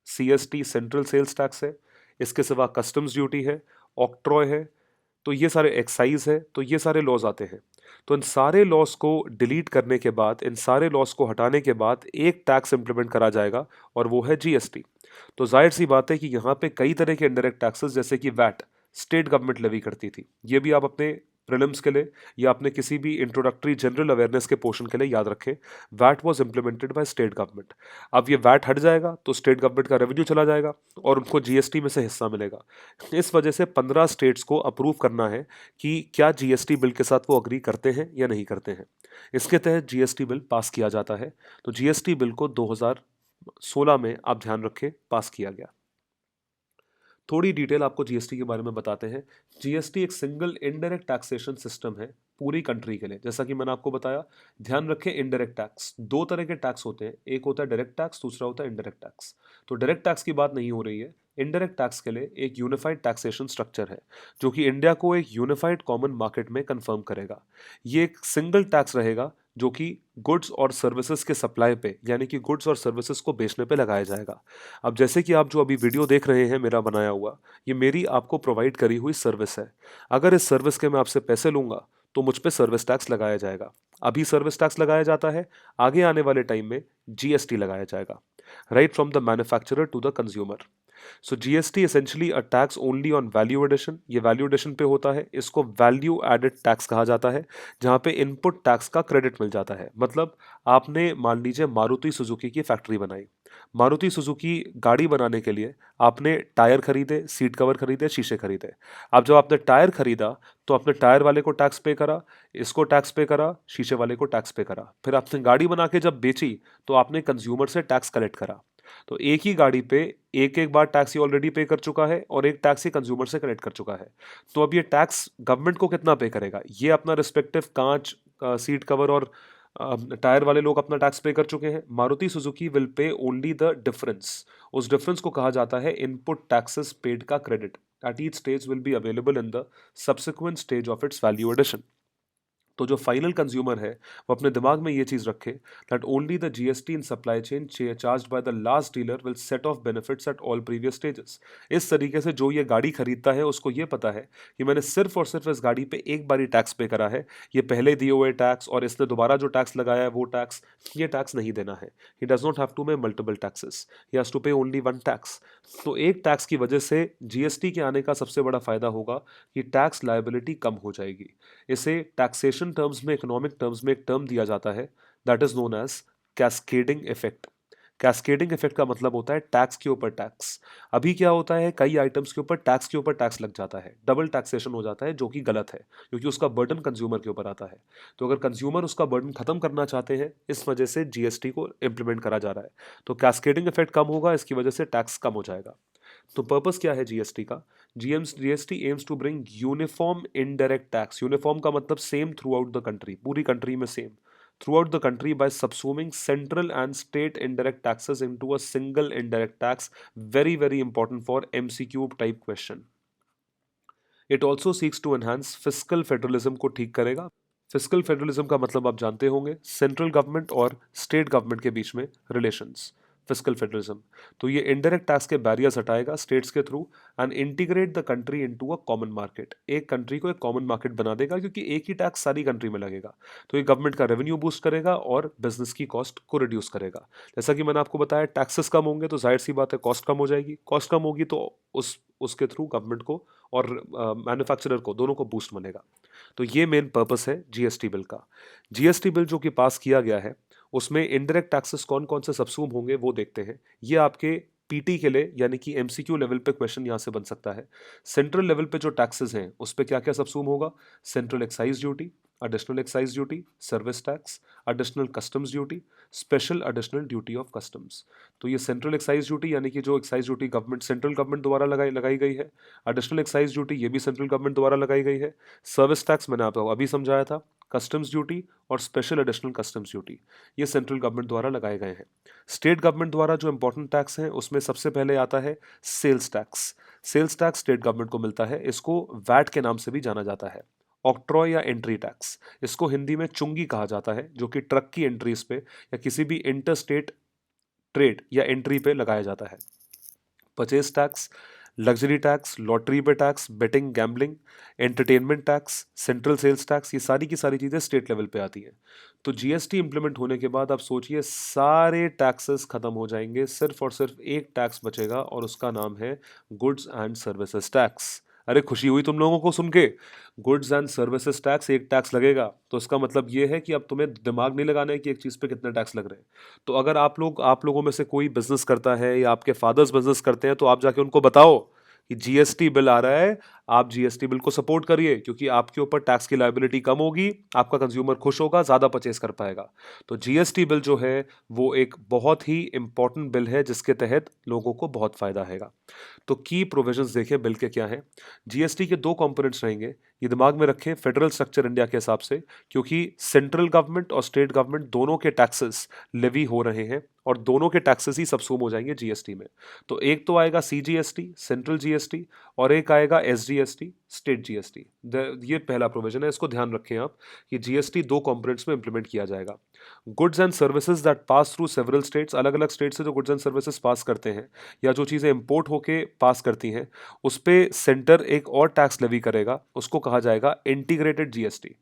सीएसटी सेंट्रल सेल्स टैक्स है, इसके सिवा कस्टम्स ड्यूटी है, ऑक्ट्रॉय है, तो ये सारे एक्साइज है, तो ये सारे लॉज आते हैं। तो इन सारे लॉस को डिलीट करने के बाद, इन सारे लॉस को हटाने के बाद एक टैक्स इंप्लीमेंट करा जाएगा और वो है जीएसटी। तो जाहिर सी बात है कि यहाँ पे कई तरह के इनडायरेक्ट टैक्सेस जैसे कि वैट स्टेट गवर्नमेंट लेवी करती थी, ये भी आप अपने प्रीलिम्स के लिए या अपने किसी भी इंट्रोडक्टरी जनरल अवेयरनेस के पोर्शन के लिए याद रखें। VAT was implemented by state government. अब ये वैट हट जाएगा तो स्टेट गवर्नमेंट का रेवेन्यू चला जाएगा और उनको जीएसटी में से हिस्सा मिलेगा। इस वजह से 15 स्टेट्स को अप्रूव करना है कि क्या जीएसटी बिल के साथ वो अग्री करते हैं या नहीं करते हैं। इसके तहत जीएसटी बिल पास किया जाता है। तो जीएसटी बिल को 2016 में आप ध्यान रखें पास किया गया। थोड़ी डिटेल आपको जीएसटी के बारे में बताते हैं। जीएसटी एक सिंगल इनडायरेक्ट टैक्सेशन सिस्टम है पूरी कंट्री के लिए। जैसा कि मैंने आपको बताया, ध्यान रखें इनडायरेक्ट टैक्स, दो तरह के टैक्स होते हैं, एक होता है डायरेक्ट टैक्स, दूसरा होता है इनडायरेक्ट टैक्स। तो डायरेक्ट टैक्स की बात नहीं हो रही है। इनडायरेक्ट टैक्स के लिए एक यूनिफाइड टैक्सेशन स्ट्रक्चर है जो कि इंडिया को एक यूनिफाइड कॉमन मार्केट में कंफर्म करेगा। ये एक सिंगल टैक्स रहेगा जो कि गुड्स और सर्विसेज के सप्लाई पे यानी कि गुड्स और सर्विसेज को बेचने पे लगाया जाएगा। अब जैसे कि आप जो अभी वीडियो देख रहे हैं मेरा बनाया हुआ, ये मेरी आपको प्रोवाइड करी हुई सर्विस है। अगर इस सर्विस के मैं आपसे पैसे लूंगा तो मुझ पे सर्विस टैक्स लगाया जाएगा। अभी सर्विस टैक्स लगाया जाता है, आगे आने वाले टाइम में जीएसटी लगाया जाएगा, right from the manufacturer to the consumer. So GST essentially a tax only on value addition, ये वैल्यू एडिशन पे होता है। इसको वैल्यू एडेड टैक्स कहा जाता है, जहां पे इनपुट टैक्स का क्रेडिट मिल जाता है। मतलब आपने मान लीजिए मारुति सुजुकी की फैक्ट्री बनाई, मारुति सुजुकी गाड़ी बनाने के लिए आपने टायर खरीदे, सीट कवर खरीदे, शीशे खरीदे। अब जब आपने टायर खरीदा तो आपने टायर वाले को टैक्स पे करा, इसको टैक्स पे करा, शीशे वाले को टैक्स पे करा। फिर आपने गाड़ी बना के जब बेची तो आपने कंज्यूमर से टैक्स कलेक्ट करा। तो एक ही गाड़ी पे एक एक बार टैक्स ये ऑलरेडी पे कर चुका है और एक टैक्स ये कंज्यूमर से कलेक्ट कर चुका है। तो अब ये टैक्स गवर्नमेंट को कितना पे करेगा, ये अपना रिस्पेक्टिव कांच, सीट कवर और टायर वाले लोग अपना टैक्स पे कर चुके हैं। Maruti Suzuki will pay only the difference. उस डिफरेंस को कहा जाता है इनपुट टैक्सेस पेड का credit. At each stage will be available in the subsequent stage of its value addition. तो जो फाइनल कंज्यूमर है वो अपने दिमाग में ये चीज रखे that only the GST in supply chain charge by the last dealer will set of benefits at all previous stages. इस तरीके से जो ये गाड़ी खरीदता है उसको ये पता है कि मैंने सिर्फ और सिर्फ इस गाड़ी पे एक बार ही टैक्स पे करा है, ये पहले दिए हुए टैक्स और इसने दोबारा जो टैक्स लगाया है वो टैक्स, ये टैक्स नहीं देना है। He does not have to pay multiple taxes, he has to pay only one tax. तो एक टैक्स की वजह से जीएसटी के आने का सबसे बड़ा फायदा होगा कि टैक्स लायबिलिटी कम हो जाएगी। इसे टैक्सेशन टर्म्स में, इकोनॉमिक टर्म्स में एक टर्म दिया जाता है that is known as cascading effect. Cascading effect का मतलब होता है टैक्स के ऊपर टैक्स। अभी क्या होता है, कई आइटम्स के ऊपर टैक्स लग जाता है, डबल टैक्सेशन हो जाता है, जो कि गलत है क्योंकि उसका बर्डन कंज्यूमर के ऊपर आता है। तो अगर कंज्यूमर उसका बर्डन खत्म करना चाहते हैं, इस वजह से जीएसटी को इंप्लीमेंट करा जा रहा है। तो कैस्केडिंग इफेक्ट कम होगा, इसकी वजह से टैक्स कम हो जाएगा। तो पर्पस क्या है जीएसटी का? GST aims to bring uniform indirect tax. Uniform का मतलब same throughout the country, पूरी कंट्री में same, throughout the country by subsuming central and state indirect taxes into a single indirect tax. Very, very important for MCQ type question. It also seeks to enhance fiscal federalism को ठीक करेगा। Physical federalism का मतलब आप जानते होंगे, central government और state government के बीच में रिलेशंस, फिजिकल फेडरलिज्म। तो ये इनडायरेक्ट टैक्स के बैरियर्स हटाएगा स्टेट्स के through and integrate the country into a common market. एक कंट्री को एक कॉमन मार्केट बना देगा क्योंकि एक ही टैक्स सारी कंट्री में लगेगा। तो ये गवर्नमेंट का रेवेन्यू बूस्ट करेगा और बिजनेस की कॉस्ट को रिड्यूस करेगा। जैसा कि मैंने आपको बताया, टैक्सेस कम होंगे तो जाहिर सी बात है कॉस्ट कम हो जाएगी, कॉस्ट कम होगी तो उसके थ्रू गवर्नमेंट को और मैन्युफैक्चरर को, दोनों को बूस्ट मिलेगा। तो ये मेन पर्पस है जीएसटी बिल का। जीएसटी बिल जो कि पास किया गया है उसमें इनडायरेक्ट टैक्सेस कौन कौन से सबसूम होंगे वो देखते हैं। ये आपके पीटी के लिए यानी कि एमसीक्यू लेवल पे क्वेश्चन यहां से बन सकता है। सेंट्रल लेवल पे जो टैक्सेस हैं उस पे क्या क्या सबसूम होगा? Central excise duty, additional excise duty, service tax, additional customs duty, special additional duty of customs. तो ये सेंट्रल एक्साइज ड्यूटी यानी कि जो excise duty government, central government द्वारा लगाई गई है। एडिशनल एक्साइज ड्यूटी ये भी सेंट्रल गवर्नमेंट द्वारा लगाई गई है। सर्विस टैक्स मैंने आपको अभी समझाया था। कस्टम्स ड्यूटी और स्पेशल एडिशनल कस्टम्स ड्यूटी ये सेंट्रल गवर्नमेंट द्वारा लगाए गए हैं। स्टेट गवर्नमेंट द्वारा जो इंपॉर्टेंट टैक्स हैं उसमें सबसे पहले आता है sales tax. Sales tax state government को मिलता है, इसको वैट के नाम से भी जाना जाता है। ऑक्ट्रॉय या एंट्री टैक्स, इसको हिंदी में चुंगी कहा जाता है, जो कि ट्रक की एंट्रीज पे या किसी भी इंटरस्टेट ट्रेड या एंट्री पे लगाया जाता है। Purchase tax, luxury tax, lottery पे tax, betting gambling, entertainment tax, central sales tax, ये सारी की सारी चीज़ें स्टेट लेवल पे आती हैं। तो जीएसटी इंप्लीमेंट होने के बाद आप सोचिए सारे टैक्सेस खत्म हो जाएंगे, सिर्फ और सिर्फ एक टैक्स बचेगा और उसका नाम है गुड्स एंड सर्विसेज टैक्स। अरे खुशी हुई तुम लोगों को सुन के, गुड्स एंड सर्विसेज टैक्स, एक टैक्स लगेगा तो इसका मतलब ये है कि अब तुम्हें दिमाग नहीं लगाना है कि एक चीज़ पे कितने टैक्स लग रहे हैं। तो अगर आप लोगों में से कोई बिजनेस करता है या आपके फादर्स बिजनेस करते हैं तो आप जाके उनको बताओ कि जीएसटी बिल आ रहा है, आप जीएसटी बिल को सपोर्ट करिए क्योंकि आपके ऊपर टैक्स की लायबिलिटी कम होगी, आपका कंज्यूमर खुश होगा, ज्यादा परचेस कर पाएगा। तो जीएसटी बिल जो है वो एक बहुत ही इंपॉर्टेंट बिल है जिसके तहत लोगों को बहुत फायदा आएगा। तो की प्रोविजंस देखें बिल के क्या हैं। जीएसटी के दो कंपोनेंट्स रहेंगे, ये दिमाग में रखें फेडरल स्ट्रक्चर इंडिया के हिसाब से, क्योंकि सेंट्रल गवर्नमेंट और स्टेट गवर्नमेंट दोनों के टैक्सेस लेवी हो रहे हैं और दोनों के टैक्सेस ही सबसूम हो जाएंगे जीएसटी में। तो एक तो आएगा सीजीएसटी, सेंट्रल जीएसटी, और एक आएगा एसजीएसटी जीएसटी, स्टेट जीएसटी। ये पहला प्रोविजन है, इसको ध्यान रखें आप कि जीएसटी दो कंपोनेंट्स में इंप्लीमेंट किया जाएगा। Goods and services that pass through several states, अलग अलग स्टेट से जो गुड्स एंड सर्विसेज पास करते हैं या जो चीज़ें इंपोर्ट होके पास करती हैं, उस पर सेंटर एक और टैक्स लेवी करेगा, उसको कहा जाएगा इंटीग्रेटेड जीएसटी।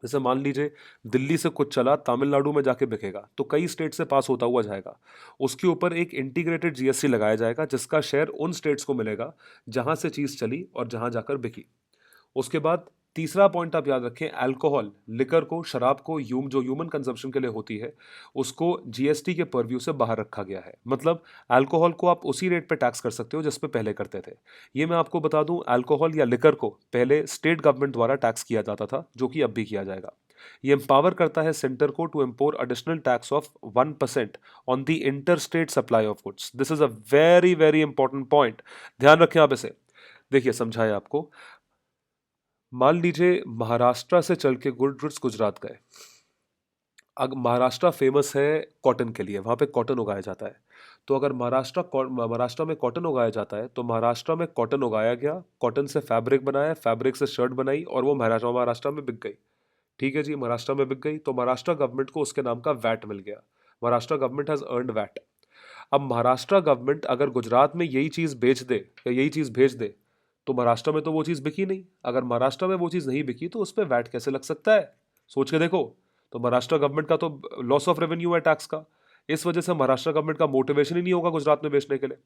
जैसे मान लीजिए दिल्ली से कुछ चला तमिलनाडु में जाके बिकेगा तो कई स्टेट से पास होता हुआ जाएगा, उसके ऊपर एक इंटीग्रेटेड जीएसटी लगाया जाएगा जिसका शेयर उन स्टेट्स को मिलेगा जहां से चीज चली और जहां जाकर बिकी। उसके बाद तीसरा पॉइंट आप याद रखें, अल्कोहल, लिकर को, शराब को, जो ह्यूमन कंजप्शन के लिए होती है, उसको जीएसटी के परव्यू से बाहर रखा गया है। मतलब अल्कोहल को आप उसी रेट पे टैक्स कर सकते हो जिस पे पहले करते थे। ये मैं आपको बता दूं, अल्कोहल या लिकर को पहले स्टेट गवर्नमेंट द्वारा टैक्स किया जाता था, जो कि अब भी किया जाएगा। ये एम्पावर करता है सेंटर को to impose additional tax of 1% on the inter state supply of goods. This is a very very important point, ध्यान रखें आप इसे। देखिए समझाएं आपको, मान लीजिए महाराष्ट्र से चल के गुड्स गुजरात गए। अगर महाराष्ट्र फेमस है कॉटन के लिए, वहाँ पे कॉटन उगाया जाता है, तो अगर महाराष्ट्र में कॉटन उगाया जाता है तो महाराष्ट्र में कॉटन उगाया गया, कॉटन से फैब्रिक बनाया, फैब्रिक से शर्ट बनाई और वो महाराष्ट्र में बिक गई। ठीक है जी, महाराष्ट्र में बिक गई तो महाराष्ट्र गवर्नमेंट को उसके नाम का वैट मिल गया। Maharashtra government has earned VAT. अब महाराष्ट्र गवर्नमेंट अगर गुजरात में यही चीज़ बेच दे या यही चीज़ भेज दे तो महाराष्ट्र में तो वो चीज़ बिकी नहीं। अगर महाराष्ट्र में वो चीज़ नहीं बिकी तो उस पर वैट कैसे लग सकता है, सोच के देखो। तो महाराष्ट्र गवर्नमेंट का तो लॉस ऑफ रेवेन्यू है टैक्स का। इस वजह से महाराष्ट्र गवर्नमेंट का मोटिवेशन ही नहीं होगा गुजरात में बेचने के लिए।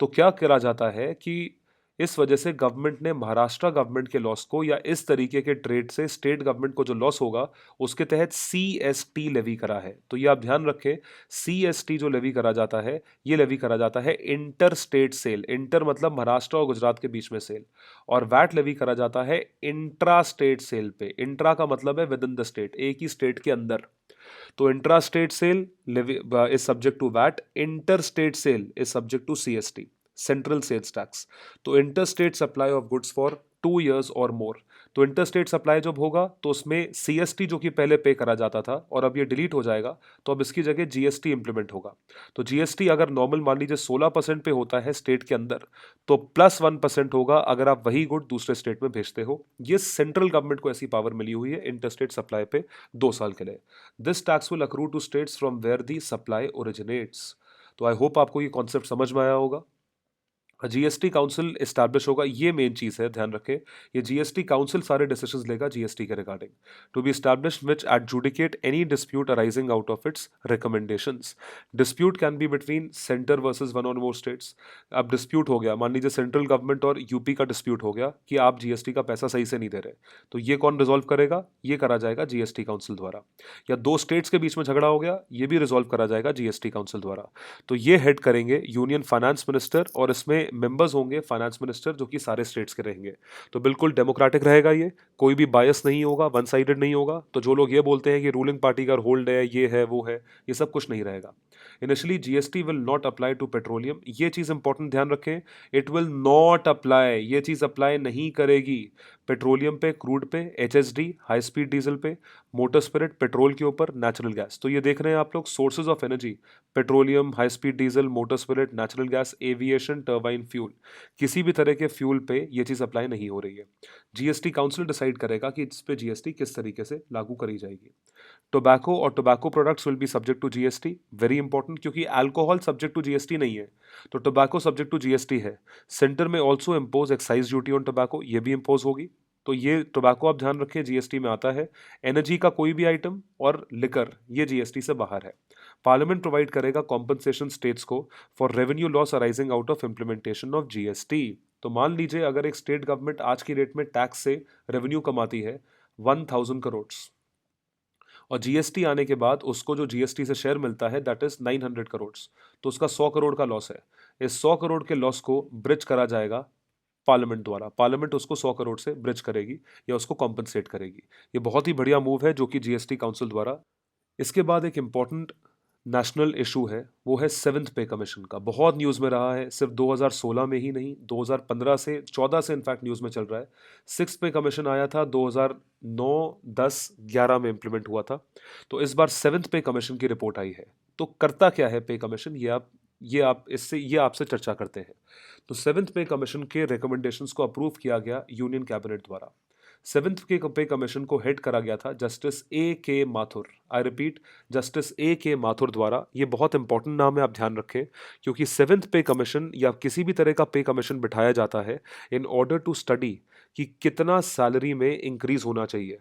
तो क्या करा जाता है कि इस वजह से गवर्नमेंट ने महाराष्ट्र गवर्नमेंट के लॉस को या इस तरीके के ट्रेड से स्टेट गवर्नमेंट को जो लॉस होगा उसके तहत सीएसटी लेवी करा है। तो ये आप ध्यान रखें, सीएसटी जो लेवी करा जाता है, ये लेवी करा जाता है इंटर स्टेट सेल। इंटर मतलब महाराष्ट्र और गुजरात के बीच में सेल, और वैट लेवी करा जाता है इंट्रा स्टेट सेल पे। इंट्रा का मतलब है विद इन द स्टेट, एक ही स्टेट के अंदर। तो intra state sale is subject to VAT, inter state sale is subject to CST, central sales tax. तो inter state supply of goods for 2 years और मोर। तो इंटर स्टेट सप्लाई जब होगा तो उसमें सीएसटी जो कि पहले पे करा जाता था और अब ये डिलीट हो जाएगा, तो अब इसकी जगह जीएसटी इंप्लीमेंट होगा। तो जीएसटी अगर नॉर्मल मान लीजिए 16% पे होता है स्टेट के अंदर, तो +1% होगा अगर आप वही गुड दूसरे स्टेट में भेजते हो। ये सेंट्रल गवर्नमेंट को ऐसी पावर मिली हुई है इंटर स्टेट सप्लाई पे 2 साल के लिए। This tax will accrue to states from where the supply originates. तो आई होप आपको ये कॉन्सेप्ट समझ में आया होगा। जीएसटी काउंसिल एस्टैब्लिश होगा, ये मेन चीज है, ध्यान रखें। ये जीएसटी काउंसिल सारे डिसीजंस लेगा जीएसटी के regarding. To be established which adjudicate any dispute arising out of its recommendations. Dispute can be between centre versus one और मोर स्टेट्स। अब डिस्प्यूट हो गया, मान लीजिए सेंट्रल गवर्नमेंट और यूपी का डिस्प्यूट हो गया कि आप जीएसटी का पैसा सही से नहीं दे रहे, तो ये कौन रिजॉल्व करेगा? ये करा जाएगा जीएसटी काउंसिल द्वारा। या दो स्टेट्स के बीच में झगड़ा हो गया, ये भी रिजॉल्व करा जाएगा जीएसटी काउंसिल द्वारा। तो ये हेड करेंगे यूनियन फाइनेंस मिनिस्टर, और इसमें मेंबर्स होंगे फाइनेंस मिनिस्टर जो कि सारे स्टेट्स के रहेंगे। तो बिल्कुल डेमोक्रेटिक रहेगा, ये कोई भी बायस नहीं होगा, वन साइडेड नहीं होगा। तो जो लोग ये बोलते हैं कि रूलिंग पार्टी का होल्ड है, ये है वो है, ये सब कुछ नहीं रहेगा। Initially GST will not apply to petroleum, ये चीज इंपॉर्टेंट ध्यान रखें। इट विल नॉट अप्लाई, ये चीज अप्लाई नहीं करेगी पेट्रोलियम पे, क्रूड पे, एचएसडी हाई स्पीड डीजल पे, मोटर स्पिरिट, पेट्रोल के ऊपर, नेचुरल गैस। तो ये देख रहे हैं आप लोग sources of energy, petroleum, high speed diesel, motor spirit, natural gas, aviation, turbine fuel, किसी भी तरह के फ्यूल पे ये चीज अप्लाई नहीं हो रही है। जीएसटी काउंसिल डिसाइड करेगा कि इस पे जीएसटी किस तरीके से लागू करी जाएगी। टोबैको और tobacco products will be subject to GST, very important, क्योंकि अल्कोहल सब्जेक्ट टू जीएसटी नहीं है, तो टोबैको सब्जेक्ट टू जीएसटी है। सेंटर में also impose excise duty on tobacco, ये भी इम्पोज होगी। तो ये टोबैको आप ध्यान रखें जीएसटी में आता है। एनर्जी का कोई भी आइटम और लिकर, ये जीएसटी से बाहर है। पार्लियामेंट प्रोवाइड करेगा कॉम्पनसेशन स्टेट्स को for revenue loss arising out of implementation of GST. तो मान लीजिए अगर एक स्टेट गवर्नमेंट आज की रेट में टैक्स से रेवेन्यू कमाती है 1000 करोड़, और जीएसटी आने के बाद उसको जो जीएसटी से शेयर मिलता है दैट इज 900 करोड़, तो उसका 100 करोड़ का लॉस है। इस 100 करोड़ के लॉस को ब्रिज करा जाएगा पार्लियामेंट द्वारा। पार्लियामेंट उसको 100 करोड़ से ब्रिज करेगी या उसको कॉम्पनसेट करेगी। ये बहुत ही बढ़िया मूव है जो कि जीएसटी काउंसिल द्वारा। इसके बाद एक इंपॉर्टेंट नेशनल इशू है, वो है 7th पे कमीशन का। बहुत न्यूज़ में रहा है, सिर्फ 2016 में ही नहीं, 2015 से 14 से इनफैक्ट न्यूज़ में चल रहा है। 6th पे कमीशन आया था 2009, 10, 11 में इंप्लीमेंट हुआ था। तो इस बार 7th पे कमीशन की रिपोर्ट आई है। तो करता क्या है पे कमीशन, ये आप ये आपसे चर्चा करते हैं। तो सेवन्थ पे कमीशन के रिकमेंडेशंस को अप्रूव किया गया यूनियन कैबिनेट द्वारा। सेवन्थ के पे कमीशन को हेड करा गया था जस्टिस ए के Mathur. I repeat, justice A के माथुर द्वारा। ये बहुत इंपॉर्टेंट नाम है, आप ध्यान रखें, क्योंकि सेवन्थ पे कमीशन या किसी भी तरह का पे कमीशन बिठाया जाता है इन ऑर्डर टू स्टडी कि कितना सैलरी में इंक्रीज होना चाहिए,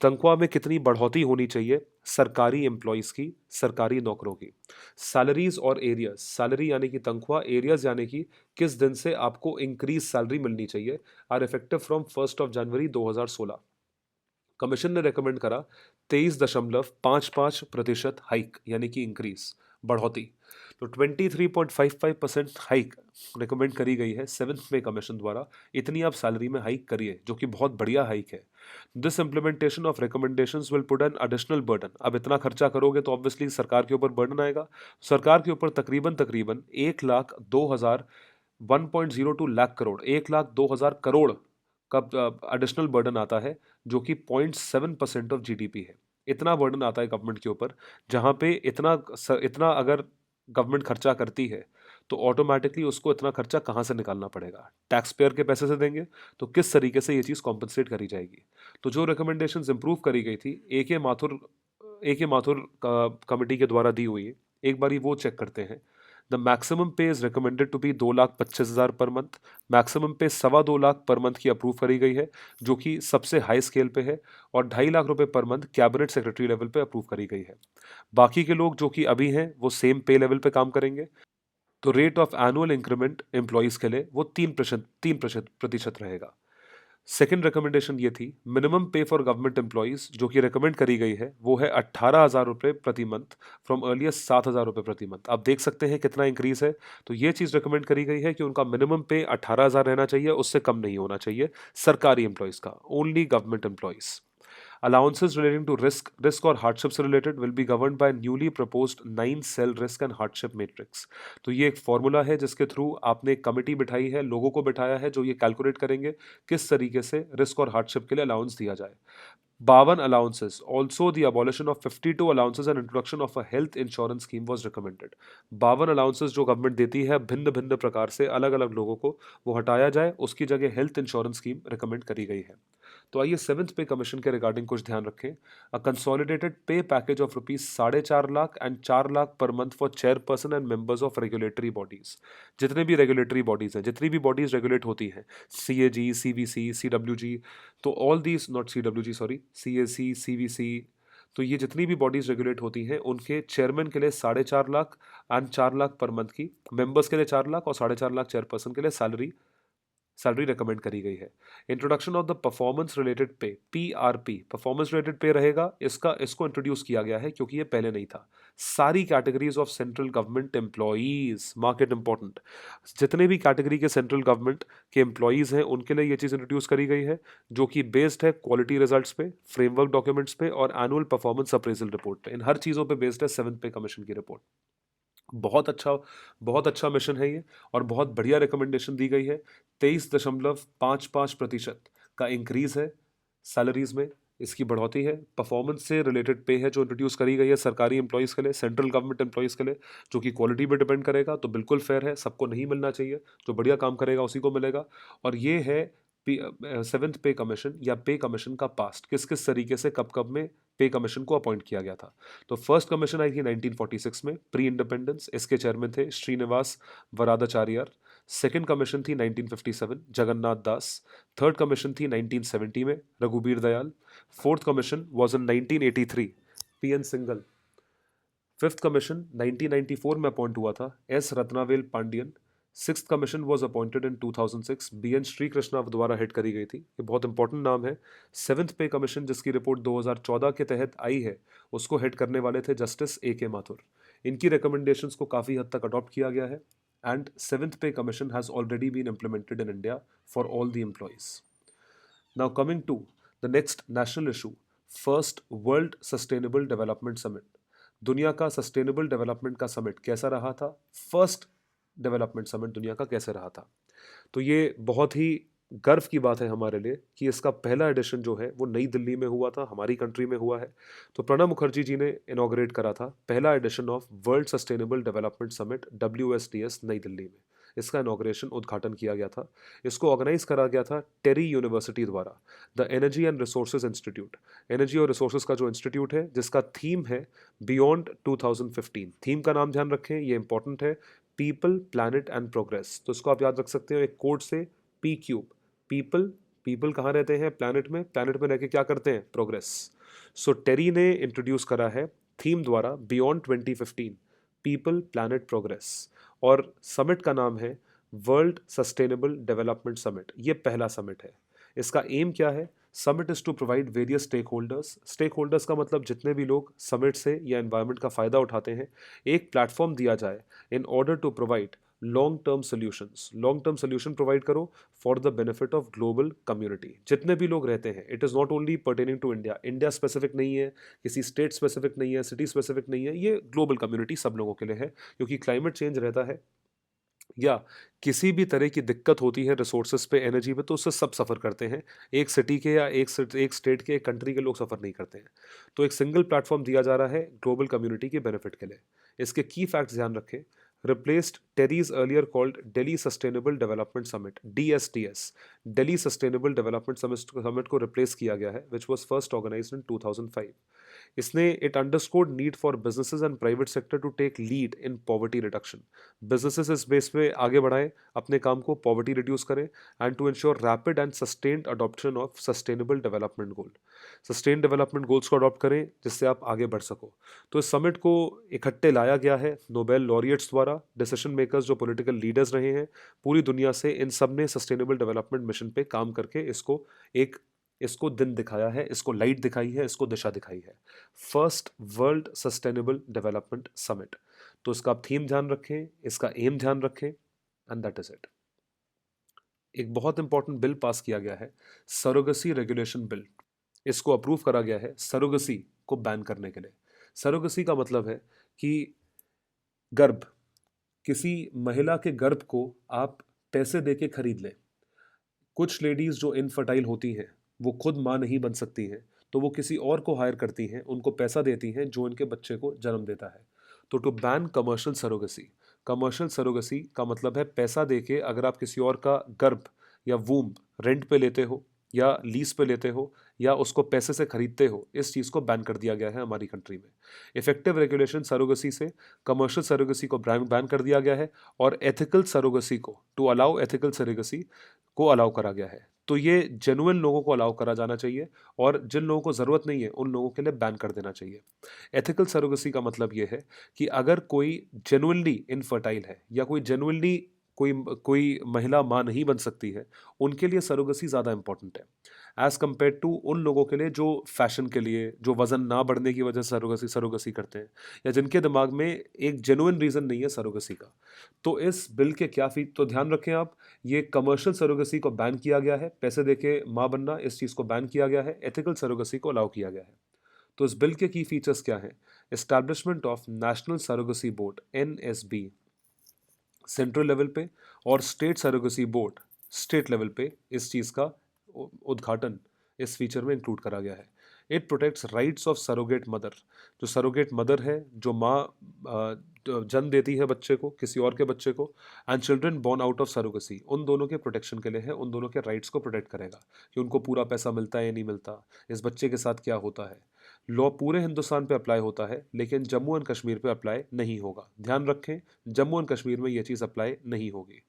तनख्वाह में कितनी बढ़ोतरी होनी चाहिए सरकारी एम्प्लॉयज़ की, सरकारी नौकरों की। सैलरीज और एरियाज, सैलरी यानी कि तनख्वाह, एरियाज यानी कि किस दिन से आपको इंक्रीज सैलरी मिलनी चाहिए, are effective from 1 January 2016। Commission ने रेकमेंड करा 23.55% हाइक यानी कि इंक्रीज, बढ़ोतरी। तो 23.55% हाइक रिकमेंड करी गई है सेवन्थ पे कमीशन द्वारा। इतनी आप सैलरी में हाइक करिए, जो कि बहुत बढ़िया हाइक है। This implementation of recommendations will put an additional burden. अब इतना खर्चा करोगे तो ऑब्वियसली सरकार के ऊपर बर्डन आएगा। सरकार के ऊपर तकरीबन तकरीबन 1,02,000 1.02 लाख करोड़, 1,02,000 करोड़ का एडिशनल बर्डन आता है, जो कि 0.7% ऑफ जीडीपी है। इतना बर्डन आता है गवर्नमेंट के ऊपर, जहाँ पे इतना अगर गवर्नमेंट खर्चा करती है तो ऑटोमेटिकली उसको इतना खर्चा कहाँ से निकालना पड़ेगा, टैक्स पेयर के पैसे से देंगे। तो किस तरीके से ये चीज़ कॉम्पनसेट करी जाएगी। तो जो रिकमेंडेशंस इंप्रूव करी गई थी ए के माथुर कमेटी के द्वारा दी हुई है, एक बारी वो चेक करते हैं। The maximum pay is recommended to be 2,25,000 per month. Maximum पे 2.25 लाख पर मंथ की अप्रूव करी गई है, जो कि सबसे हाई स्केल पे है। और 2.5 लाख रुपए per month cabinet secretary level पे अप्रूव करी गई है। बाकी के लोग जो कि अभी हैं वो सेम पे लेवल पे काम करेंगे। तो rate of annual increment employees के लिए वो 3% रहेगा। सेकेंड रिकमेंडेशन ये थी, मिनिमम पे फॉर गवर्नमेंट एम्प्लॉयज जो कि रिकमेंड करी गई है वो है 18,000 रुपये प्रति मंथ, फ्रॉम अर्लियर 7,000 रुपये प्रति मंथ। आप देख सकते हैं कितना इंक्रीज है। तो ये चीज़ रिकमेंड करी गई है कि उनका मिनिमम पे 18,000 रहना चाहिए, उससे कम नहीं होना चाहिए सरकारी एम्प्लॉयज का, only government employees. Allowances relating to risk or hardship से related will be governed by newly proposed 9 cell risk and hardship matrix। तो ये एक फॉर्मूला है जिसके थ्रू आपने एक कमेटी बिठाई है, लोगों को बिठाया है, जो ये कैलकुलेट करेंगे किस तरीके से रिस्क और हार्डशिप के लिए अलाउंस दिया जाए। 52 allowances, also the abolition of 52 allowances and introduction of a health insurance scheme was recommended। 52 allowances जो गवर्नमेंट देती है भिन्न भिन्न प्रकार से अलग अलग लोगों को, वो हटाया जाए, उसकी जगह हेल्थ इंश्योरेंस स्कीम रिकमेंड करी गई है। तो आइए सेवन्थ पे कमीशन के रिगार्डिंग कुछ ध्यान रखें। अ कंसोलिडेटेड पे package of rupees 4.5 lakh and 4 lakh per month for chairperson and members of regulatory bodies. जितने भी रेगुलेटरी बॉडीज हैं, जितनी भी बॉडीज रेगुलेट होती हैं, CAG, CVC, CWG, तो all these, not CWG sorry, CAC, CVC, तो ये जितनी भी बॉडीज रेगुलेट होती हैं उनके चेयरमैन के लिए 4.5 lakh and 4 lakh per month की, मेंबर्स के लिए 4 लाख और 4.5 लाख चेयरपर्सन के लिए सैलरी रिकमेंड करी गई है। Introduction of the performance related पे, PRP, परफॉर्मेंस रिलेटेड पे रहेगा, इसको इंट्रोड्यूस किया गया है क्योंकि ये पहले नहीं था। सारी categories of central government employees, market important, जितने भी कैटेगरी के सेंट्रल गवर्नमेंट के एम्प्लॉईज हैं उनके लिए ये चीज़ इंट्रोड्यूस करी गई है, जो कि बेस्ड है क्वालिटी रिजल्ट्स पे, फ्रेमवर्क डॉक्यूमेंट्स पे और एनुअल परफॉर्मेंस अप्रेजल रिपोर्ट पे। इन हर चीज़ों पे बेस्ड है सेवन्थ पे कमीशन की रिपोर्ट। बहुत अच्छा मिशन है ये, और बहुत बढ़िया रिकमेंडेशन दी गई है। 23.55% का इंक्रीज है सैलरीज में, इसकी बढ़ोतरी है। परफॉर्मेंस से रिलेटेड पे है जो इंट्रोड्यूस करी गई है सरकारी एम्प्लॉयज़ के लिए, सेंट्रल गवर्नमेंट एम्प्लॉयज़ के लिए, जो कि क्वालिटी पे डिपेंड करेगा। तो बिल्कुल फेयर है, सबको नहीं मिलना चाहिए, जो बढ़िया काम करेगा उसी को मिलेगा। और ये है सेवन्थ पे कमीशन या पे कमीशन का पास्ट, किस किस तरीके से कब कब में पे कमीशन को अपॉइंट किया गया था। तो फर्स्ट कमीशन आई थी 1946 में, प्री इंडिपेंडेंस। इसके चेयरमैन थे श्रीनिवास वरादाचार्यर। सेकेंड कमीशन थी 1957, जगन्नाथ दास। थर्ड कमीशन थी 1970 में, Raghubir Dayal. Fourth commission was in 1983, PN Singhal. Fifth commission 1994 में अपॉइंट हुआ था, S Ratnavel Pandian. Sixth commission was appointed in 2006, BN Srikrishna द्वारा हेड करी गई थी। ये बहुत इंपॉर्टेंट नाम है। सेवन्थ पे कमीशन जिसकी रिपोर्ट 2014 के तहत आई है, उसको हेड करने वाले थे जस्टिस AK माथुर। इनकी रिकमेंडेशंस को काफ़ी हद तक अडॉप्ट किया गया है, and seventh pay commission has already been implemented in India for all the employees. Now coming to the next national issue, first world sustainable development summit. दुनिया का सस्टेनेबल डेवलपमेंट का समिट कैसा रहा था, फर्स्ट डेवलपमेंट समिट दुनिया का कैसे रहा था। तो ये बहुत ही गर्व की बात है हमारे लिए कि इसका पहला एडिशन जो है वो नई दिल्ली में हुआ था, हमारी कंट्री में हुआ है। तो प्रणब मुखर्जी जी ने इनॉग्रेट करा था पहला edition of world sustainable development summit WSDS New Delhi में। इसका इनॉग्रेशन उद्घाटन किया गया था। इसको ऑर्गेनाइज करा गया था टेरी यूनिवर्सिटी द्वारा, the energy and resources institute. Energy और रिसोर्सेज का जो इंस्टीट्यूट है जिसका थीम है बियॉन्ड 2015। थीम का नाम ध्यान रखें, ये इंपॉर्टेंट है, पीपल प्लैनेट एंड प्रोग्रेस। तो इसको आप याद रख सकते हो एक कोड से, पी क्यूब। पीपल, पीपल कहाँ रहते हैं? प्लैनेट में। प्लैनेट में रह के क्या करते हैं? प्रोग्रेस। सो टेरी ने इंट्रोड्यूस करा है थीम द्वारा बियॉन्ड 2015, पीपल प्लैनेट प्रोग्रेस। और समिट का नाम है वर्ल्ड सस्टेनेबल डेवलपमेंट समिट। ये पहला समिट है। इसका एम क्या है? Summit is to provide various stakeholders. Stakeholders का मतलब जितने भी लोग समिट से या एनवायरनमेंट का फायदा उठाते हैं, एक प्लेटफॉर्म दिया जाए in order to provide long term solutions. Long term solution provide करो for the benefit of global community. जितने भी लोग रहते हैं, it is not only pertaining to India. India specific नहीं है, किसी स्टेट स्पेसिफिक नहीं है, सिटी स्पेसिफिक नहीं है, ये ग्लोबल कम्युनिटी सब लोगों के लिए है। क्योंकि क्लाइमेट चेंज रहता है या किसी भी तरह की दिक्कत होती है रिसोर्सेज पे, एनर्जी पे, तो उससे सब सफ़र करते हैं। एक सिटी के या एक स्टेट के, एक कंट्री के लोग सफ़र नहीं करते हैं। तो एक सिंगल प्लेटफॉर्म दिया जा रहा है ग्लोबल कम्युनिटी के बेनिफिट के लिए। इसके की फैक्ट्स ध्यान रखें। Replaced TERI's earlier called Delhi sustainable development summit, DSDS। Delhi sustainable development summit को रिप्लेस किया गया है, which was first organised in 2005। इसने it underscored need for businesses and private sector to take lead in poverty reduction. Businesses इस बेस पे आगे बढ़ाएं अपने काम को, पॉवर्टी रिड्यूस करें, and to ensure rapid and sustained adoption of sustainable development goal. Sustain development goals को अडॉप्ट करें जिससे आप आगे बढ़ सको। तो इस समिट को इकट्ठे लाया गया है नोबेल लॉरिएट्स द्वारा, डिसीजन मेकर्स जो पॉलिटिकल लीडर्स रहे हैं पूरी दुनिया से, इन सब ने सस्टेनेबल डेवलपमेंट मिशन पे काम करके इसको दिन दिखाया है, इसको लाइट दिखाई है, इसको दिशा दिखाई है। First world sustainable development summit. तो इसका आप थीम ध्यान रखें, इसका एम ध्यान रखें, एंड दैट इज इट। एक बहुत इंपॉर्टेंट बिल पास किया गया है, सरोगेसी रेगुलेशन बिल। इसको अप्रूव करा गया है सरोगेसी को बैन करने के लिए। सरोगेसी का मतलब है कि गर्भ, किसी महिला के गर्भ को आप पैसे दे के खरीद लें। कुछ लेडीज जो इनफर्टाइल होती हैं, वो खुद माँ नहीं बन सकती हैं, तो वो किसी और को हायर करती हैं, उनको पैसा देती हैं, जो इनके बच्चे को जन्म देता है। तो to ban commercial surrogacy. Commercial surrogacy का मतलब है पैसा देके अगर आप किसी और का गर्भ या वूम्ब रेंट पे लेते हो या लीज पे लेते हो या उसको पैसे से खरीदते हो, इस चीज़ को बैन कर दिया गया है हमारी कंट्री में। इफेक्टिव रेगुलेशन सरोगेसी से कमर्शियल सरोगेसी को बैन कर दिया गया है, और एथिकल सरोगेसी को, टू अलाउ एथिकल सरोगेसी को अलाउ करा गया है। तो ये जेन्युइन लोगों को अलाउ करा जाना चाहिए, और जिन लोगों को ज़रूरत नहीं है उन लोगों के लिए बैन कर देना चाहिए। एथिकल सरोगेसी का मतलब ये है कि अगर कोई जेन्युइनली इनफर्टाइल है या कोई जेन्युइनली कोई कोई महिला माँ नहीं बन सकती है, उनके लिए सरोगेसी ज़्यादा इंपॉर्टेंट है एज़ कम्पेयर टू उन लोगों के लिए जो फैशन के लिए, जो वज़न ना बढ़ने की वजह से सरोगेसी सरोगेसी करते हैं, या जिनके दिमाग में एक जेन्युइन रीज़न नहीं है सरोगेसी का। तो इस बिल के क्या फी, तो ध्यान रखें आप, ये कमर्शियल सरोगेसी को बैन किया गया है, पैसे देके माँ बनना, इस चीज़ को बैन किया गया है, एथिकल सरोगेसी को अलाउ किया गया है। तो इस बिल के की फीचर्स क्या हैं? Establishment of national surrogacy board, NSB, central level पे, और state surrogacy board, state level पे, इस चीज़ का उद्घाटन इस फीचर में इंक्लूड करा गया है। It protects rights of surrogate mother. जो सरोगेट मदर है, जो माँ जन्म देती है बच्चे को, किसी और के बच्चे को, and children born out of surrogacy, उन दोनों के प्रोटेक्शन के लिए है, उन दोनों के राइट्स को प्रोटेक्ट करेगा कि उनको पूरा पैसा मिलता है या नहीं मिलता, इस बच्चे के साथ क्या होता है। लॉ पूरे हिंदुस्तान पे अप्लाई होता है, लेकिन जम्मू एंड कश्मीर पे अप्लाई नहीं होगा। ध्यान रखें, जम्मू एंड कश्मीर में ये चीज़ अप्लाई नहीं होगी।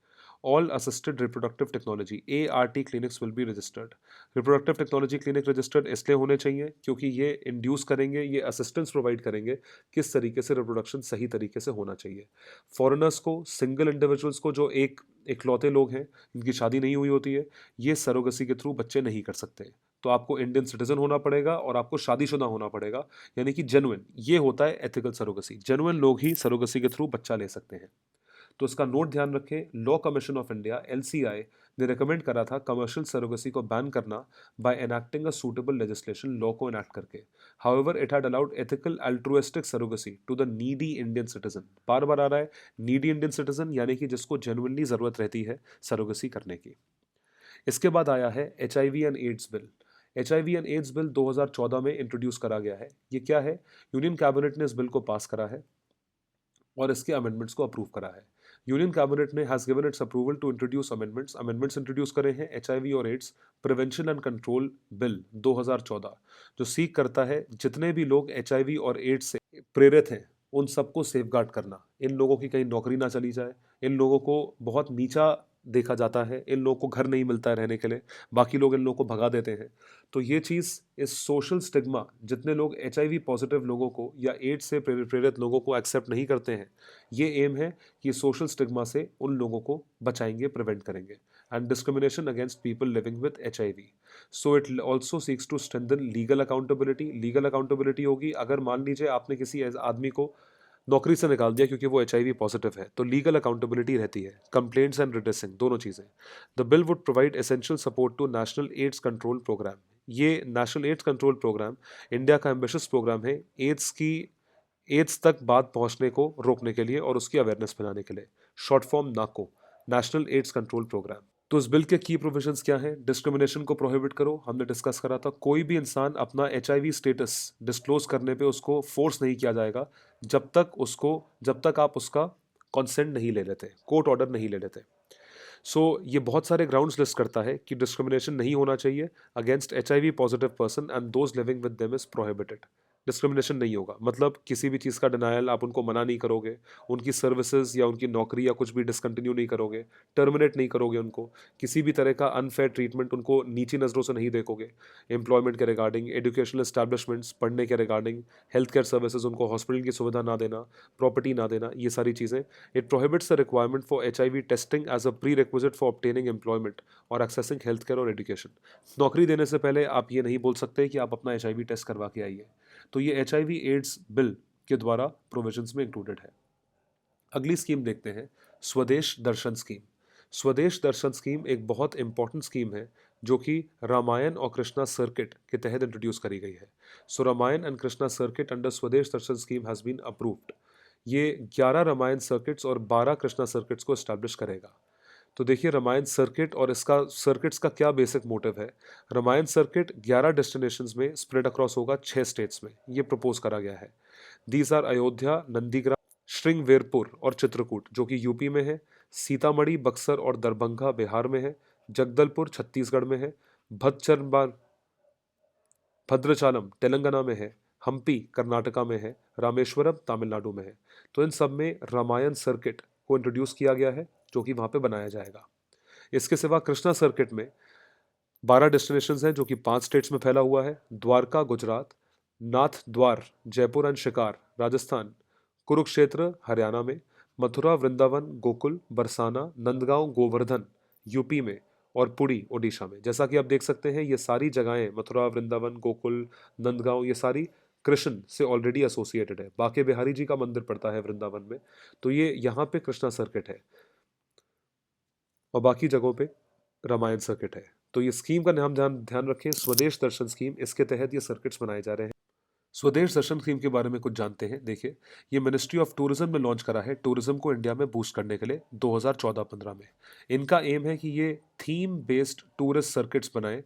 All assisted reproductive technology, ART clinics will be registered. Reproductive technology clinic registered इसलिए होने चाहिए क्योंकि ये इंड्यूस करेंगे, ये असिस्टेंस प्रोवाइड करेंगे किस तरीके से रिप्रोडक्शन सही तरीके से होना चाहिए। फॉरेनर्स को, सिंगल इंडिविजुअल्स को, जो इकलौते लोग हैं जिनकी शादी नहीं हुई होती है, ये सरोगेसी के थ्रू बच्चे नहीं कर सकते। तो आपको इंडियन सिटीजन होना पड़ेगा और आपको शादीशुदा होना पड़ेगा, यानी कि जेन्युइन। ये होता है एथिकल सरोगेसी, जेन्युइन लोग ही सरोगेसी के थ्रू बच्चा ले सकते हैं। तो इसका नोट ध्यान रखें, law commission of India, LCI, ने रिकमेंड करा था कमर्शियल सरोगेसी को बैन करना by enacting a suitable legislation, law को एनैक्ट करके। However it had allowed ethical altruistic surrogacy to the needy Indian citizen. बार बार आ रहा है, नीडी इंडियन सिटीजन, यानी कि जिसको जेन्युइनली ज़रूरत रहती है सरोगेसी करने की। इसके बाद आया है HIV and AIDS bill. HIV and AIDS bill 2014 में इंट्रोड्यूस करा गया है। ये क्या है? यूनियन कैबिनेट ने इस बिल को पास करा है और इसके अमेंडमेंट्स को अप्रूव करा है। यूनियन कैबिनेट ने has given its approval to introduce amendments introduce करे हैं HIV और एड्स प्रिवेंशन एंड कंट्रोल बिल 2014, जो सीख करता है जितने भी लोग HIV और एड्स से प्रेरित हैं उन सबको सेफगार्ड करना, इन लोगों की कहीं नौकरी ना चली जाए, इन लोगों को बहुत नीचा देखा जाता है, इन लोगों को घर नहीं मिलता है रहने के लिए, बाकी लोग इन लोगों को भगा देते हैं। तो ये चीज़, इस सोशल स्टिग्मा, जितने लोग HIV पॉजिटिव लोगों को या एड्स से प्रेरित लोगों को एक्सेप्ट नहीं करते हैं, ये एम है कि सोशल स्टिग्मा से उन लोगों को बचाएंगे, प्रिवेंट करेंगे। End discrimination against people living with HIV, so it also seeks to strengthen legal accountability. Legal accountability होगी अगर मान लीजिए आपने किसी आदमी को नौकरी से निकाल दिया क्योंकि वो HIV पॉजिटिव है, तो लीगल अकाउंटेबिलिटी रहती है, कंप्लेंट्स एंड रिड्रेसिंग दोनों चीज़ें। The bill would provide essential support to national AIDS control programme. ये national AIDS control programme India का एम्बिशियस प्रोग्राम है एड्स तक बात पहुंचने को रोकने के लिए और उसकी अवेयरनेस फैलाने के लिए। शॉर्ट फॉर्म नाको, नेशनल एड्स कंट्रोल प्रोग्राम। तो इस बिल के की प्रोविजंस क्या हैं? डिस्क्रिमिनेशन को प्रोहिबिट करो, हमने डिस्कस करा था। कोई भी इंसान अपना HIV स्टेटस डिस्क्लोज करने पे उसको फोर्स नहीं किया जाएगा जब तक आप उसका कंसेंट नहीं ले लेते, कोर्ट ऑर्डर नहीं ले लेते। ये बहुत सारे ग्राउंड्स लिस्ट करता है कि डिस्क्रिमिनेशन नहीं होना चाहिए against HIV positive person and those living with them is prohibited. Discrimination नहीं होगा, मतलब किसी भी चीज़ का डिनायल आप उनको मना नहीं करोगे, उनकी सर्विसेज या उनकी नौकरी या कुछ भी डिसकंटिन्यू नहीं करोगे, टर्मिनेट नहीं करोगे उनको, किसी भी तरह का अनफेयर ट्रीटमेंट उनको नीची नज़रों से नहीं देखोगे। एम्प्लॉयमेंट के रिगार्डिंग, एजुकेशनल एस्टैब्लिशमेंट्स पढ़ने के रिगार्डिंग, हेल्थ केयर सर्विसेज, उनको हॉस्पिटल की सुविधा ना देना, प्रॉपर्टी ना देना, ये सारी चीज़ें। It prohibits the requirement for HIV testing as a prerequisite for obtaining employment और एक्सेसिंग हेल्थ केयर और एजुकेशन। नौकरी देने से पहले आप ये नहीं बोल सकते कि आप अपना HIV टेस्ट करवा के आइए। तो ये HIV एड्स बिल के द्वारा प्रोविजंस में इंक्लूडेड है। अगली स्कीम देखते हैं, स्वदेश दर्शन स्कीम। स्वदेश दर्शन स्कीम एक बहुत इंपॉर्टेंट स्कीम है जो कि रामायण और कृष्णा सर्किट के तहत इंट्रोड्यूस करी गई है। So Ramayana and Krishna circuit under Swadesh Darshan scheme has been approved. ये 11 रामायण सर्किट्स और 12 कृष्णा सर्किट्स को एस्टैब्लिश करेगा। तो देखिए रामायण सर्किट और इसका सर्किट्स का क्या बेसिक मोटिव है। रामायण सर्किट 11 डेस्टिनेशंस में स्प्रेड अक्रॉस होगा 6 स्टेट्स में, ये प्रपोज करा गया है। दीज आर अयोध्या, नंदीग्राम, श्रृंगवेरपुर और चित्रकूट जो कि यूपी में है, सीतामढ़ी, बक्सर और दरभंगा बिहार में है, जगदलपुर छत्तीसगढ़ में है, भद्रचरण भद्रचालम तेलंगाना में है, हम्पी कर्नाटका में है, रामेश्वरम तमिलनाडु में है। तो इन सब में रामायण सर्किट को इंट्रोड्यूस किया गया है जो कि वहाँ पे बनाया जाएगा। इसके सिवा कृष्णा सर्किट में 12 डेस्टिनेशंस हैं जो कि 5 स्टेट्स में फैला हुआ है। द्वारका गुजरात, नाथ द्वार जयपुर एंड शिकार राजस्थान, कुरुक्षेत्र हरियाणा में, मथुरा वृंदावन गोकुल बरसाना नंदगांव गोवर्धन यूपी में और पुरी ओडिशा में। जैसा कि आप देख सकते हैं ये सारी जगहें, मथुरा वृंदावन गोकुल नंदगांव, ये सारी कृष्ण से ऑलरेडी एसोसिएटेड है। बाके बिहारी जी का मंदिर पड़ता है वृंदावन में, तो ये यहाँ पे कृष्णा सर्किट है और बाकी जगहों पे रामायण सर्किट है। तो ये स्कीम का नाम ध्यान रखें, स्वदेश दर्शन स्कीम, इसके तहत ये सर्किट्स बनाए जा रहे हैं। स्वदेश दर्शन स्कीम के बारे में कुछ जानते हैं। देखिए, ये मिनिस्ट्री ऑफ टूरिज्म ने लॉन्च करा है टूरिज्म को इंडिया में बूस्ट करने के लिए 2014-15 में। इनका एम है कि ये थीम बेस्ड टूरिस्ट सर्किट्स बनाए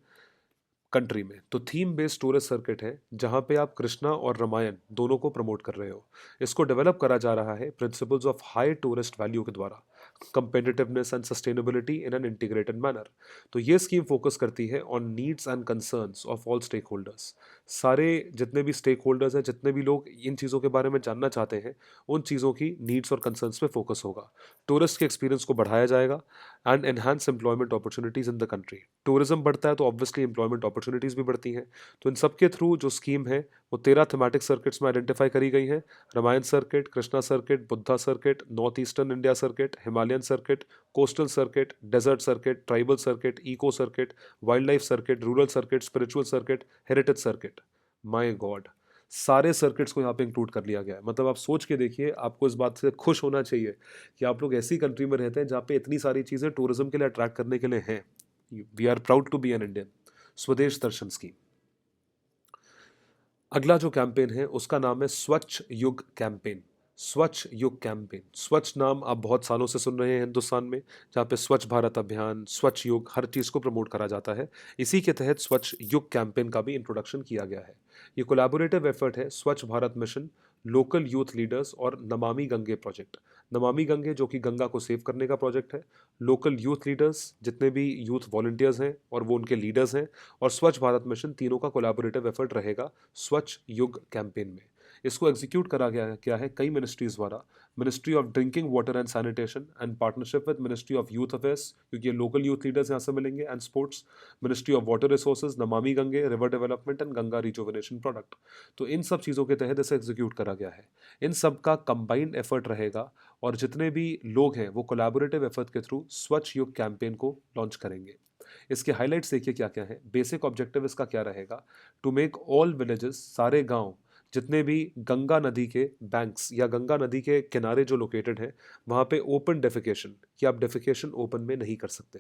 कंट्री में। तो थीम बेस्ड टूरिस्ट सर्किट है जहां पे आप कृष्णा और रामायण दोनों को प्रमोट कर रहे हो। इसको डेवलप करा जा रहा है principles of high tourist value के द्वारा, competitiveness and sustainability in an integrated manner. तो ये स्कीम फोकस करती है on needs and concerns of all stakeholders. सारे जितने भी स्टेक होल्डर्स हैं, जितने भी लोग इन चीज़ों के बारे में जानना चाहते हैं, उन चीज़ों की नीड्स और कंसर्न्स पे फोकस होगा। टूरिस्ट के एक्सपीरियंस को बढ़ाया जाएगा and enhance employment opportunities in the country. Tourism बढ़ता है तो ऑब्वियसली एम्प्लॉयमेंट अपॉर्चुनिटीज़ भी बढ़ती हैं। तो इन सब के थ्रू जो स्कीम है वो 13 थीमेटिक सर्किट्स में आइडेंटिफाई करी गई है। Ramayana circuit, Krishna circuit, Buddha circuit, north eastern India circuit, Himalayan circuit, coastal circuit, desert circuit, tribal circuit, eco circuit, wildlife circuit, rural circuit, spiritual circuit, heritage circuit. My God, सारे circuits को यहाँ पे include कर लिया गया है। मतलब आप सोच के देखिए, आपको इस बात से खुश होना चाहिए कि आप लोग ऐसी कंट्री में रहते हैं जहाँ पे इतनी सारी चीज़ें टूरिज्म के लिए अट्रैक्ट करने के लिए हैं। We are proud to be an Indian. Swadesh Darshan scheme. अगला जो कैंपेन है उसका नाम है स्वच्छ युग कैंपेन। स्वच्छ युग कैंपेन। स्वच्छ नाम आप बहुत सालों से सुन रहे हैं हिंदुस्तान में, जहाँ पे स्वच्छ भारत अभियान, स्वच्छ युग, हर चीज़ को प्रमोट करा जाता है। इसी के तहत स्वच्छ युग कैंपेन का भी इंट्रोडक्शन किया गया है। ये कोलैबोरेटिव एफर्ट है स्वच्छ Bharat mission, local youth leaders और नमामि गंगे प्रोजेक्ट। नमामि गंगे जो कि गंगा को सेव करने का प्रोजेक्ट है, लोकल यूथ लीडर्स जितने भी यूथ वॉलंटियर्स हैं और वो उनके लीडर्स हैं, और स्वच्छ भारत मिशन, तीनों का कोलैबोरेटिव एफर्ट रहेगा स्वच्छ युग कैंपेन में। इसको एग्जीक्यूट करा गया है क्या है कई मिनिस्ट्रीज द्वारा। Ministry of drinking water and sanitation and partnership with ministry of youth affairs, क्योंकि ये लोकल यूथ लीडर्स यहाँ से मिलेंगे, and sports. Ministry of water resources, Namami Gange, river development and Ganga rejuvenation product. तो इन सब चीज़ों के तहत इसे एग्जीक्यूट करा गया है। इन सब का कंबाइंड एफर्ट रहेगा, और जितने भी लोग हैं वो कोलैबोरेटिव एफर्ट के थ्रू स्वच्छ युग कैंपेन को लॉन्च करेंगे। इसके हाइलाइट्स देखिए क्या क्या है। बेसिक ऑब्जेक्टिव इसका क्या रहेगा? टू मेक ऑल विलेजेस, सारे गांव जितने भी गंगा नदी के बैंक्स या गंगा नदी के किनारे जो लोकेटेड हैं, वहाँ पे ओपन डेफिकेशन, कि आप डेफिकेशन ओपन में नहीं कर सकते,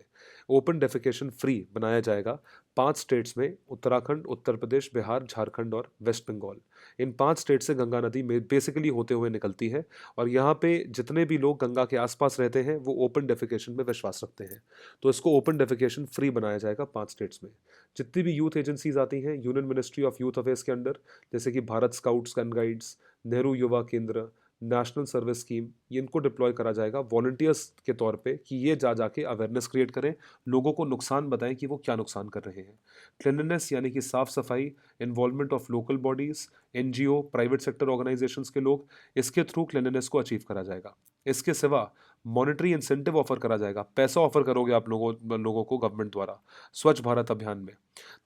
ओपन डेफिकेशन फ्री बनाया जाएगा 5 स्टेट्स में, उत्तराखंड, उत्तर प्रदेश, बिहार, झारखंड और वेस्ट बंगाल। इन 5 स्टेट से गंगा नदी में बेसिकली होते हुए निकलती है, और यहाँ पे जितने भी लोग गंगा के आसपास रहते हैं वो ओपन डेफिकेशन में विश्वास रखते हैं। तो इसको ओपन डेफिकेशन फ्री बनाया जाएगा 5 स्टेट्स में। जितनी भी यूथ एजेंसीज आती हैं union ministry of youth affairs के अंडर, जैसे कि Bharat scouts and guides, Nehru युवा केंद्र, नेशनल सर्विस स्कीम, ये इनको डिप्लॉय करा जाएगा वॉलंटियर्स के तौर पे, कि ये जा जाके अवेयरनेस क्रिएट करें, लोगों को नुकसान बताएं कि वो क्या नुकसान कर रहे हैं। क्लिननेस यानी कि साफ सफाई, involvement of local bodies, NGO, private sector organisations के लोग, इसके थ्रू क्लिननेस को अचीव करा जाएगा। इसके सिवा मॉनेटरी इंसेंटिव ऑफर करा जाएगा, पैसा ऑफर करोगे आप लोगों को गवर्नमेंट द्वारा स्वच्छ भारत अभियान में।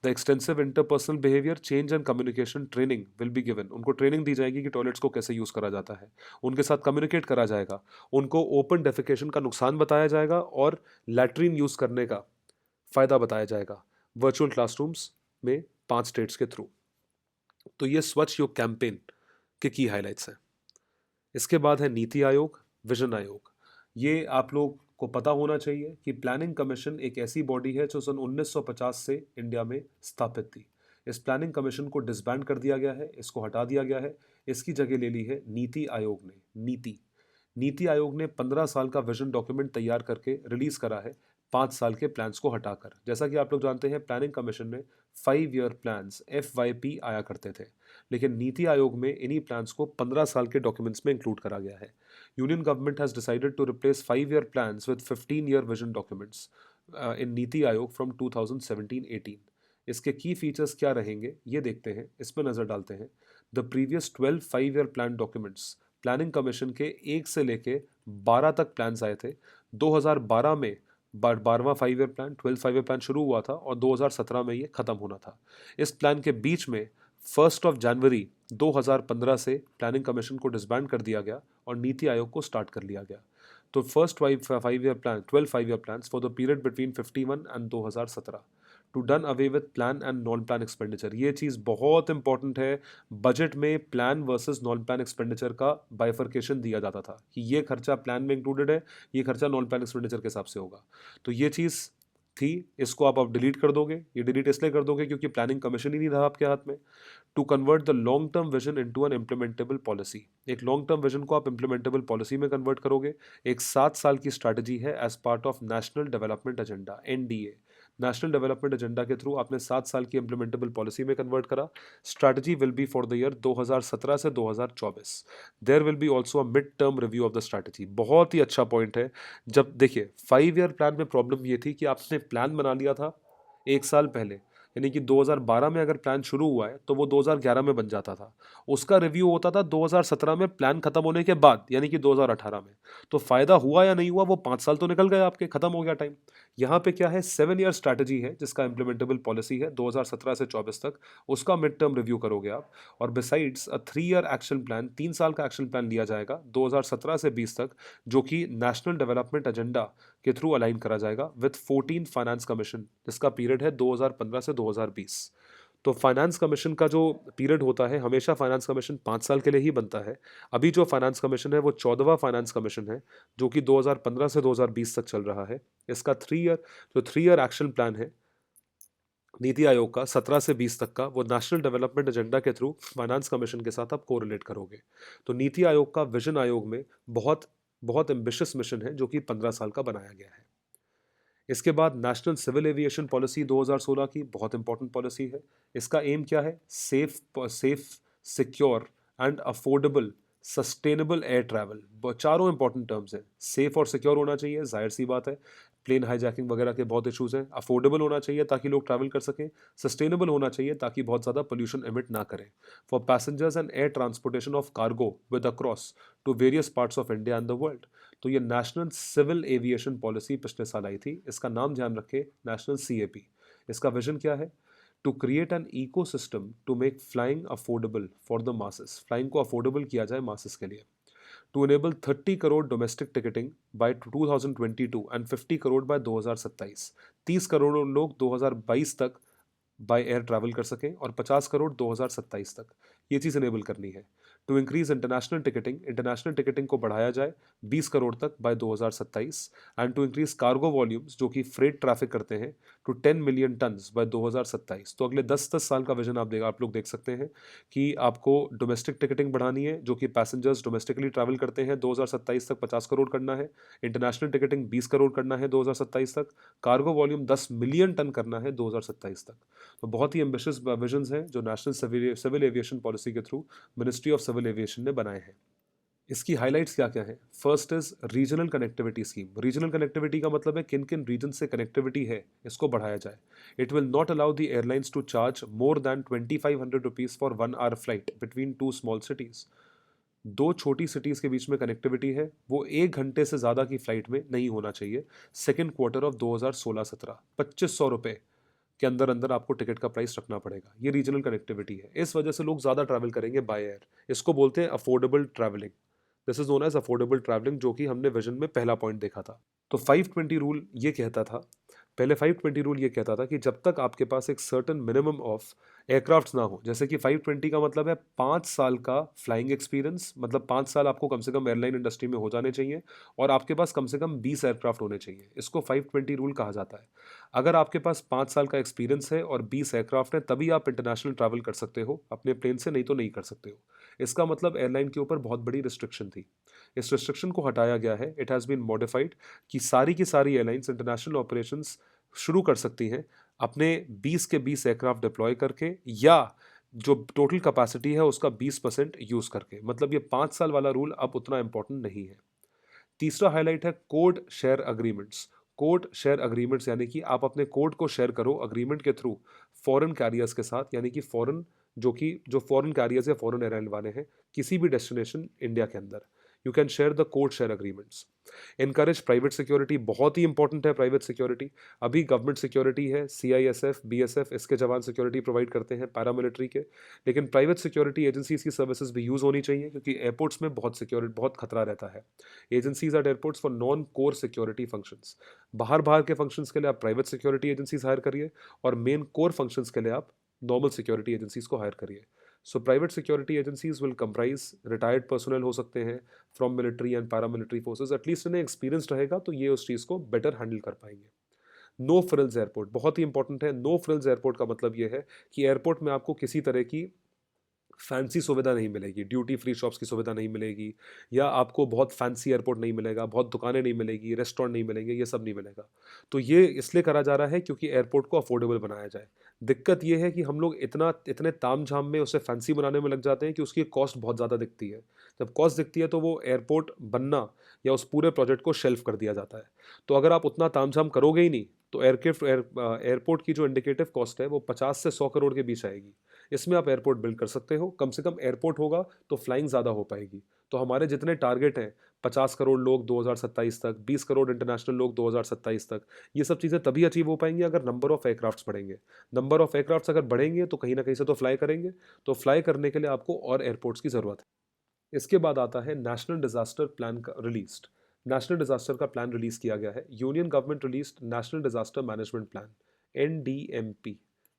The extensive interpersonal behaviour change and communication training will be given, उनको ट्रेनिंग दी जाएगी कि टॉयलेट्स को कैसे यूज़ करा जाता है, उनके साथ कम्युनिकेट करा जाएगा, उनको ओपन डेफिकेशन का नुकसान बताया जाएगा और लैट्रीन यूज़ करने का फ़ायदा बताया जाएगा वर्चुअल क्लासरूम्स में 5 स्टेट्स के थ्रू। तो ये स्वच्छ योग कैंपेन के की हाइलाइट्स हैं। इसके बाद है नीति आयोग, विजन आयोग। ये आप लोग को पता होना चाहिए कि प्लानिंग कमीशन एक ऐसी बॉडी है जो सन 1950 से इंडिया में स्थापित थी। इस प्लानिंग कमीशन को डिसबैंड कर दिया गया है, इसको हटा दिया गया है। इसकी जगह ले ली है नीति आयोग ने। नीति आयोग ने 15 साल का विजन डॉक्यूमेंट तैयार करके रिलीज करा है, 5 साल के प्लान्स को हटाकर। जैसा कि आप लोग जानते हैं प्लानिंग कमीशन में 5 ईयर प्लान्स FYP आया करते थे, लेकिन नीति आयोग में इन्हीं प्लान्स को 15 साल के डॉक्यूमेंट्स में इंक्लूड करा गया है। Union government has decided to replace 5 year plans with 15 year vision documents in NITI Aayog from 2017-18। इसके की फीचर्स क्या रहेंगे ये देखते हैं, इस पर नज़र डालते हैं। The previous 12 5 year plan documents, planning commission के 1 से लेके 12 तक प्लान्स आए थे। 2012 में 12वां 5 ईयर प्लान, 12 5 ईयर प्लान शुरू हुआ था और 2017 में ये खत्म होना था। इस प्लान के बीच में 1 जनवरी 2015 से प्लानिंग कमीशन को डिसबैंड कर दिया गया और नीति आयोग को स्टार्ट कर लिया गया। तो first 5 year plan, 12 5 year plan for the period between 51 and 2017 to done away with plan and non plan expenditure. ये चीज़ बहुत इंपॉर्टेंट है। बजट में plan versus non plan expenditure का बाइफर्केशन दिया जाता था कि ये खर्चा प्लान में इंक्लूडेड है, ये खर्चा नॉन प्लान एक्सपेंडिचर के हिसाब से होगा। तो ये चीज़ थी, इसको आप डिलीट कर दोगे। ये डिलीट इसलिए कर दोगे क्योंकि प्लानिंग कमीशन ही नहीं रहा आपके हाथ में। To convert the long term vision into an implementable policy, एक लॉन्ग टर्म विजन को आप इम्प्लीमेंटेबल पॉलिसी में कन्वर्ट करोगे। एक 7 साल की स्ट्रैटेजी है as part of national development agenda, NDA। National development agenda के थ्रू आपने 7 साल की इम्प्लीमेंटेबल पॉलिसी में कन्वर्ट करा। Strategy will be for the year 2017 से 2024। There will be also a mid term review of the strategy. बहुत ही अच्छा पॉइंट है। जब देखिए 5 ईयर प्लान में प्रॉब्लम ये थी कि आपने प्लान बना लिया था 1 साल पहले, यानी कि 2012 में अगर प्लान शुरू हुआ है तो वो 2011 में बन जाता था। उसका रिव्यू होता था 2017 में प्लान खत्म होने के बाद, यानी कि 2018 में। तो फायदा हुआ या नहीं हुआ, वो 5 साल तो निकल गए आपके, खत्म हो गया टाइम। यहाँ पे क्या है, 7 ईयर स्ट्रैटेजी है जिसका इम्प्लीमेंटेबल पॉलिसी है 2017 से 24 तक, उसका मिड टर्म रिव्यू करोगे आप। और बिसाइड्स अ 3 ईयर एक्शन प्लान, 3 साल का एक्शन प्लान लिया जाएगा 2017 से 20 तक, जो कि नेशनल डेवलपमेंट एजेंडा के थ्रू अलाइन करा जाएगा विद 14 फाइनेंस कमीशन, जिसका पीरियड है 2015 से 2020। तो फाइनेंस कमीशन का जो पीरियड होता है, हमेशा फाइनेंस कमीशन 5 साल के लिए ही बनता है। अभी जो फाइनेंस कमीशन है वो 14वां फाइनेंस कमीशन है, जो कि 2015 से 2020 तक चल रहा है। इसका 3 ईयर एक्शन प्लान है नीति आयोग का 17 से 20 तक का वो नेशनल डेवलपमेंट एजेंडा के थ्रू फाइनेंस कमीशन के साथ आप कोरिलेट करोगे। तो नीति आयोग का विजन आयोग में बहुत बहुत एम्बिशियस मिशन है जो कि 15 साल का बनाया गया है। इसके बाद नेशनल सिविल एविएशन पॉलिसी 2016 की बहुत इंपॉर्टेंट पॉलिसी है। इसका एम क्या है? Safe secure and affordable sustainable air travel. चारों इंपॉर्टेंट टर्म्स हैं। सेफ और सिक्योर होना चाहिए, जाहिर सी बात है, प्लेन हाईजैकिंग वगैरह के बहुत इशूज़ हैं। अफोर्डेबल होना चाहिए ताकि लोग ट्रैवल कर सकें। सस्टेनेबल होना चाहिए ताकि बहुत ज़्यादा पोल्यूशन एमिट ना करें। For passengers and air transportation of cargo with across to various parts of India and the world. तो ये नेशनल सिविल एविएशन पॉलिसी पिछले साल आई थी। इसका नाम ध्यान रखें, नेशनल CAP। इसका विजन क्या है? To create an ecosystem to make flying affordable for the masses. Flying को अफोर्डेबल किया जाए मासेस के लिए। To enable 30 crore domestic ticketing by 2022 and 50 crore by 2027। 30 crore लोग 2022 तक बाय एयर ट्रैवल कर सकें और 50 करोड़ 2027 तक। ये चीज़ इनेबल करनी है। टू इंक्रीज इंटरनेशनल टिकटिंग को बढ़ाया जाए 20 करोड़ तक by 2027 and to increase cargo volumes जो कि फ्रेट ट्रैफिक करते हैं टू 10 मिलियन टन्स बाय 2027। तो अगले 10-10 साल का विजन आप लोग देख सकते हैं कि आपको डोमेस्टिक टिकटिंग बढ़ानी है जो कि पैसेंजर्स डोमेस्टिकली ट्रैवल करते हैं 2027 तक 50 करोड़ करना है। इंटरनेशनल टिकटिंग 20 करोड़ करना है 2027 तक। कार्गो वॉल्यूम 10 मिलियन टन करना है 2027 तक। तो बहुत ही एम्बिशियस विजन्स हैं जो नेशनल सिविल एविएशन पॉलिसी के through ministry of civil aviation ने बनाए हैं। इसकी हाइलाइट्स क्या क्या है? First is regional connectivity scheme. Regional connectivity का मतलब है किन किन रीजन से कनेक्टिविटी है इसको बढ़ाया जाए। It will not allow the airlines to charge more than 2500 rupees for 1 hour flight between 2 small cities. दो छोटी सिटीज के बीच में कनेक्टिविटी है वो 1 घंटे से ज़्यादा की फ्लाइट में नहीं होना चाहिए। सेकेंड क्वार्टर ऑफ 2016-17 2500 रुपये के अंदर अंदर आपको टिकट का प्राइस रखना पड़ेगा। ये रीजनल कनेक्टिविटी है। इस वजह से लोग ज़्यादा ट्रैवल करेंगे बाय एयर। इसको बोलते हैं affordable travelling. This is known as affordable travelling जो कि हमने विजन में पहला पॉइंट देखा था। तो 520 रूल ये कहता था, पहले 520 रूल ये कहता था कि जब तक आपके पास एक सर्टन मिनिमम ऑफ एयरक्राफ्ट्स ना हो, जैसे कि 520 का मतलब है 5 साल का फ्लाइंग एक्सपीरियंस, मतलब 5 साल आपको कम से कम एयरलाइन इंडस्ट्री में हो जाने चाहिए और आपके पास कम से कम 20 एयरक्राफ्ट होने चाहिए। इसको 520 रूल कहा जाता है। अगर आपके पास 5 साल का एक्सपीरियंस है और 20 एयरक्राफ्ट है तभी आप इंटरनेशनल ट्रैवल कर सकते हो अपने प्लेन से, नहीं तो नहीं कर सकते हो। इसका मतलब एयरलाइन के ऊपर बहुत बड़ी रिस्ट्रिक्शन थी। इस रिस्ट्रिक्शन को हटाया गया है। इट हैज़ बीन मॉडिफाइड कि सारी की सारी एयरलाइंस इंटरनेशनल ऑपरेशंस शुरू कर सकती हैं अपने 20 के 20 एयरक्राफ्ट डिप्लॉय करके या जो टोटल कैपेसिटी है उसका 20% यूज़ करके। मतलब ये 5 साल वाला रूल अब उतना इंपॉर्टेंट नहीं है। तीसरा हाईलाइट है code share agreements. Code share agreements यानी कि आप अपने कोड को शेयर करो अग्रीमेंट के थ्रू फॉरेन कैरियर्स के साथ, यानी कि फॉरेन जो फॉरेन कैरियर्स या फॉरेन एयरलाइन वाले हैं किसी भी डेस्टिनेशन इंडिया के अंदर। You can share the code share agreements. Encourage private security, बहुत ही इंपॉर्टेंट है प्राइवेट सिक्योरिटी। अभी गवर्नमेंट सिक्योरिटी है, CISF BSF इसके जवान सिक्योरिटी प्रोवाइड करते हैं पैरामिलिट्री के, लेकिन प्राइवेट सिक्योरिटी एजेंसीज की सर्विसेज भी यूज़ होनी चाहिए क्योंकि एयरपोर्ट्स में बहुत खतरा रहता है। Agencies at airports for non core security functions. बाहर बाहर के फंक्शंस के लिए आप प्राइवेट सिक्योरिटी एजेंसीज हायर करिए और मेन कोर फंक्शंस के लिए आप नॉर्मल सिक्योरिटी एजेंसीज को हायर करिए। So private security agencies will comprise retired personal हो सकते हैं from military and paramilitary forces. At least इन्हें एक्सपीरियंस रहेगा तो ये उस चीज़ को बेटर हैंडल कर पाएंगे। नो फ्रिल्स एयरपोर्ट बहुत ही इंपॉर्टेंट है। नो फ्रिल्स एयरपोर्ट का मतलब ये है कि एयरपोर्ट में आपको किसी तरह की फैंसी सुविधा नहीं मिलेगी, ड्यूटी फ्री शॉप्स की सुविधा नहीं मिलेगी, या आपको बहुत फैंसी एयरपोर्ट नहीं मिलेगा, बहुत दुकानें नहीं मिलेगी, रेस्टोरेंट नहीं मिलेंगे, ये सब नहीं मिलेगा। तो ये इसलिए करा जा रहा है क्योंकि एयरपोर्ट को अफोर्डेबल बनाया जाए। दिक्कत ये है कि हम लोग इतने ताम झाम में उसे फैंसी बनाने में लग जाते हैं कि उसकी कॉस्ट बहुत ज़्यादा दिखती है। जब कॉस्ट दिखती है तो वो एयरपोर्ट बनना या उस पूरे प्रोजेक्ट को शेल्फ कर दिया जाता है। तो अगर आप उतना ताम झाम करोगे ही नहीं तो एयरपोर्ट की जो इंडिकेटिव कॉस्ट है वो 50 से 100 करोड़ के बीच आएगी। इसमें आप एयरपोर्ट बिल्ड कर सकते हो। कम से कम एयरपोर्ट होगा तो फ्लाइंग ज़्यादा हो पाएगी। तो हमारे जितने टारगेट हैं 50 करोड़ लोग 2027 तक, 20 करोड़ इंटरनेशनल लोग 2027 तक, ये सब चीज़ें तभी अचीव हो पाएंगी अगर नंबर ऑफ एयरक्राफ्ट्स बढ़ेंगे। नंबर ऑफ एयरक्राफ्ट्स अगर बढ़ेंगे तो कहीं ना कहीं से तो फ्लाई करेंगे। तो फ्लाई करने के लिए आपको और एयरपोर्ट्स की ज़रूरत है। इसके बाद आता है नेशनल डिजास्टर प्लान का रिलीज। नेशनल डिजास्टर का प्लान रिलीज किया गया है। Union government release national disaster management plan, NDMP।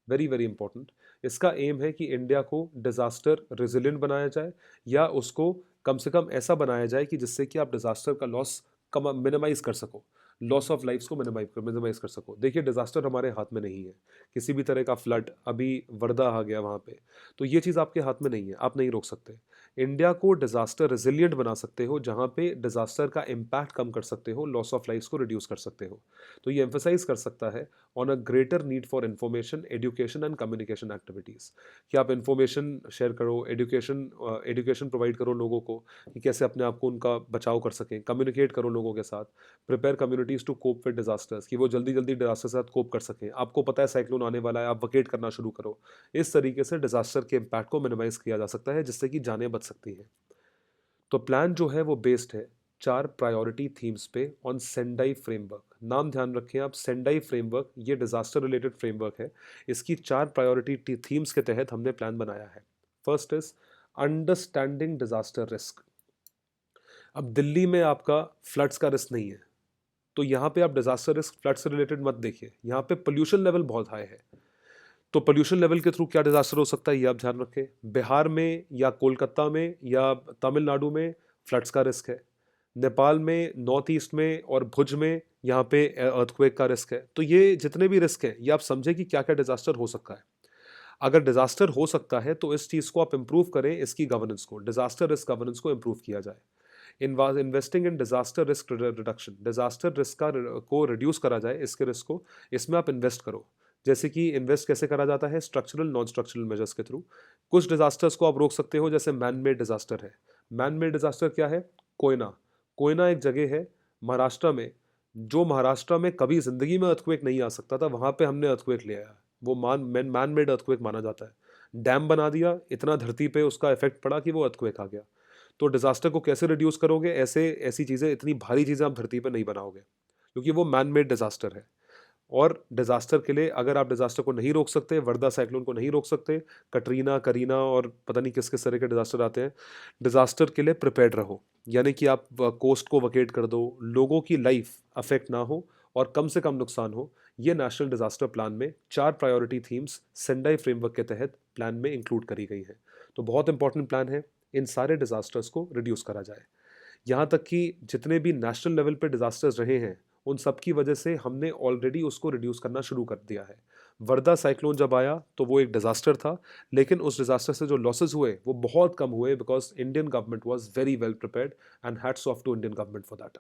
Very very important. इसका एम है कि इंडिया को डिजास्टर रेजिलिएंट बनाया जाए या उसको कम से कम ऐसा बनाया जाए कि जिससे कि आप डिजास्टर का लॉस कम मिनिमाइज कर सको। लॉस ऑफ लाइफ्स को मिनिमाइज कर सको। देखिए डिजास्टर हमारे हाथ में नहीं है, किसी भी तरह का फ्लड, अभी वर्धा आ गया वहाँ पे, तो ये चीज़ आपके हाथ में नहीं है, आप नहीं रोक सकते। इंडिया को डिजास्टर रेजिलियंट बना सकते हो, जहाँ पे डिजास्टर का इम्पैक्ट कम कर सकते हो, लॉस ऑफ लाइफ्स को रिड्यूस कर सकते हो। तो ये एम्फोसाइज कर सकता है on a greater need for information, education and communication activities, कि आप इन्फॉर्मेशन शेयर करो, एजुकेशन प्रोवाइड करो लोगों को कि कैसे अपने आप को उनका बचाव कर सकें, कम्युनिकेट करो लोगों के साथ, prepare communities to cope with disasters, कि वो जल्दी जल्दी डिजास्टर के साथ कोप कर सकें। आपको पता है साइक्लोन आने वाला है, आप वकेट करना शुरू करो। इस तरीके से डिजास्टर के इम्पैक्ट को मिनिमाइज किया जा सकता है, जिससे कि जानें बच सकती हैं। तो प्लान जो है वो बेस्ड है 4 प्रायोरिटी थीम्स पे ऑन सेंडाई फ्रेमवर्क। नाम ध्यान रखें आप, सेंडाई फ्रेमवर्क, ये डिजास्टर रिलेटेड फ्रेमवर्क है। इसकी 4 प्रायोरिटी थीम्स के तहत हमने प्लान बनाया है। First is understanding disaster risk. अब दिल्ली में आपका फ्लड्स का रिस्क नहीं है, तो यहाँ पे आप डिजास्टर रिस्क फ्लड से रिलेटेड मत देखिए। यहाँ पे पोल्यूशन लेवल बहुत हाई है, तो पोल्यूशन लेवल के थ्रू क्या डिजास्टर हो सकता है ये आप ध्यान रखें। बिहार में या कोलकाता में या तमिलनाडु में फ्लड्स का रिस्क है। नेपाल में, नॉर्थ ईस्ट में और भुज में यहाँ पे अर्थक्वेक का रिस्क है। तो ये जितने भी रिस्क हैं, ये आप समझे कि क्या क्या डिजास्टर हो सकता है। अगर डिजास्टर हो सकता है तो इस चीज़ को आप इंप्रूव करें, इसकी गवर्नेंस को, डिजास्टर रिस्क गवर्नेंस को इंप्रूव किया जाए। Investing in disaster risk reduction, disaster risk को रिड्यूस करा जाए, इसके रिस्क को, इसमें आप इन्वेस्ट करो। जैसे कि इन्वेस्ट कैसे करा जाता है, स्ट्रक्चरल नॉन स्ट्रक्चरल मेजर्स के थ्रू। कुछ डिजास्टर्स को आप रोक सकते हो, जैसे मैन मेड डिजास्टर है। मैन मेड डिजास्टर क्या है? कोयना। कोयना एक जगह है महाराष्ट्र में, जो महाराष्ट्र में कभी जिंदगी में अर्थक्वेक नहीं आ सकता था, वहां पे हमने अर्थक्वेक ले आया। वो मैन मेड अर्थक्वेक माना जाता है। डैम बना दिया, इतना धरती पे उसका इफेक्ट पड़ा कि वो अर्थक्वेक आ गया। तो डिजास्टर को कैसे रिड्यूस करोगे? ऐसे ऐसी चीजें, इतनी भारी चीजें आप धरती पर नहीं बनाओगे, क्योंकि वो मैन मेड डिजास्टर है। और डिजास्टर के लिए, अगर आप डिजास्टर को नहीं रोक सकते, वर्धा साइक्लोन को नहीं रोक सकते, कटरीना, करीना और पता नहीं किस किस तरह के डिजास्टर आते हैं, डिजास्टर के लिए प्रिपेयर्ड रहो। यानी कि आप कोस्ट को वकेट कर दो, लोगों की लाइफ अफेक्ट ना हो और कम से कम नुकसान हो। ये नेशनल डिजास्टर प्लान में 4 प्रायोरिटी थीम्स सेंडाई फ्रेमवर्क के तहत प्लान में इंक्लूड करी गई हैं। तो बहुत इंपॉर्टेंट प्लान है, इन सारे डिजास्टर्स को रिड्यूस करा जाए। यहाँ तक कि जितने भी नेशनल लेवल पे डिजास्टर्स रहे हैं, उन सब की वजह से हमने ऑलरेडी उसको रिड्यूस करना शुरू कर दिया है। वर्धा साइक्लोन जब आया तो वो एक डिजास्टर था, लेकिन उस डिजास्टर से जो लॉसेस हुए वो बहुत कम हुए, because Indian government was very well prepared, and hats off to Indian government for that.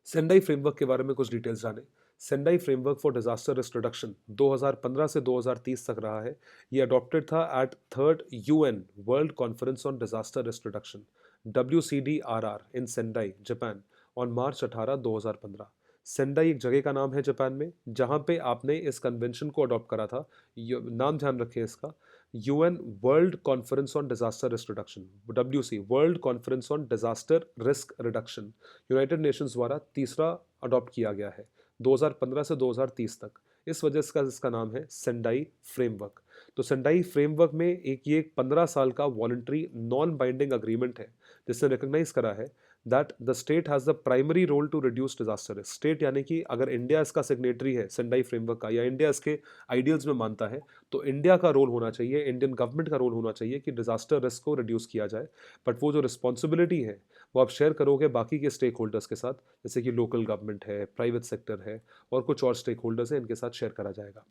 Sendai framework के बारे में कुछ डिटेल्स जाने। Sendai framework for disaster risk reduction 2015 से 2030 तक रहा है। ये अडॉप्टेड था at third UN world conference on disaster risk reduction, WCDRR in Sendai, Japan, on March 18, 2015। Sendai एक जगह का नाम है जापान में, जहाँ पे आपने इस कन्वेंशन को अडॉप्ट करा था। नाम ध्यान रखें इसका, UN world conference on disaster risk reduction, WC world conference on disaster risk reduction, United Nations द्वारा तीसरा अडॉप्ट किया गया है 2015 से 2030 तक। इस वजह से इसका नाम है सेंडाई फ्रेमवर्क। तो सेंडाई फ्रेमवर्क में ये 15 साल का वॉलंटरी नॉन बाइंडिंग अग्रीमेंट है, जिसने रिकॉग्नाइज करा है that the state has the primary role to reduce disaster risk. State यानी कि अगर इंडिया इसका सिग्नेटरी है सेंडाई फ्रेमवर्क का, या इंडिया इसके आइडियल्स में मानता है, तो इंडिया का रोल होना चाहिए, इंडियन गवर्नमेंट का रोल होना चाहिए कि डिजास्टर रिस्क को रिड्यूस किया जाए। बट वो जो रिस्पॉन्सिबिलिटी है वो आप शेयर करोगे बाकी के स्टेक होल्डर्स के साथ, जैसे कि लोकल गवर्नमेंट है, प्राइवेट सेक्टर है और कुछ और स्टेक होल्डर्स हैं, इनके साथ शेयर करा जाएगा।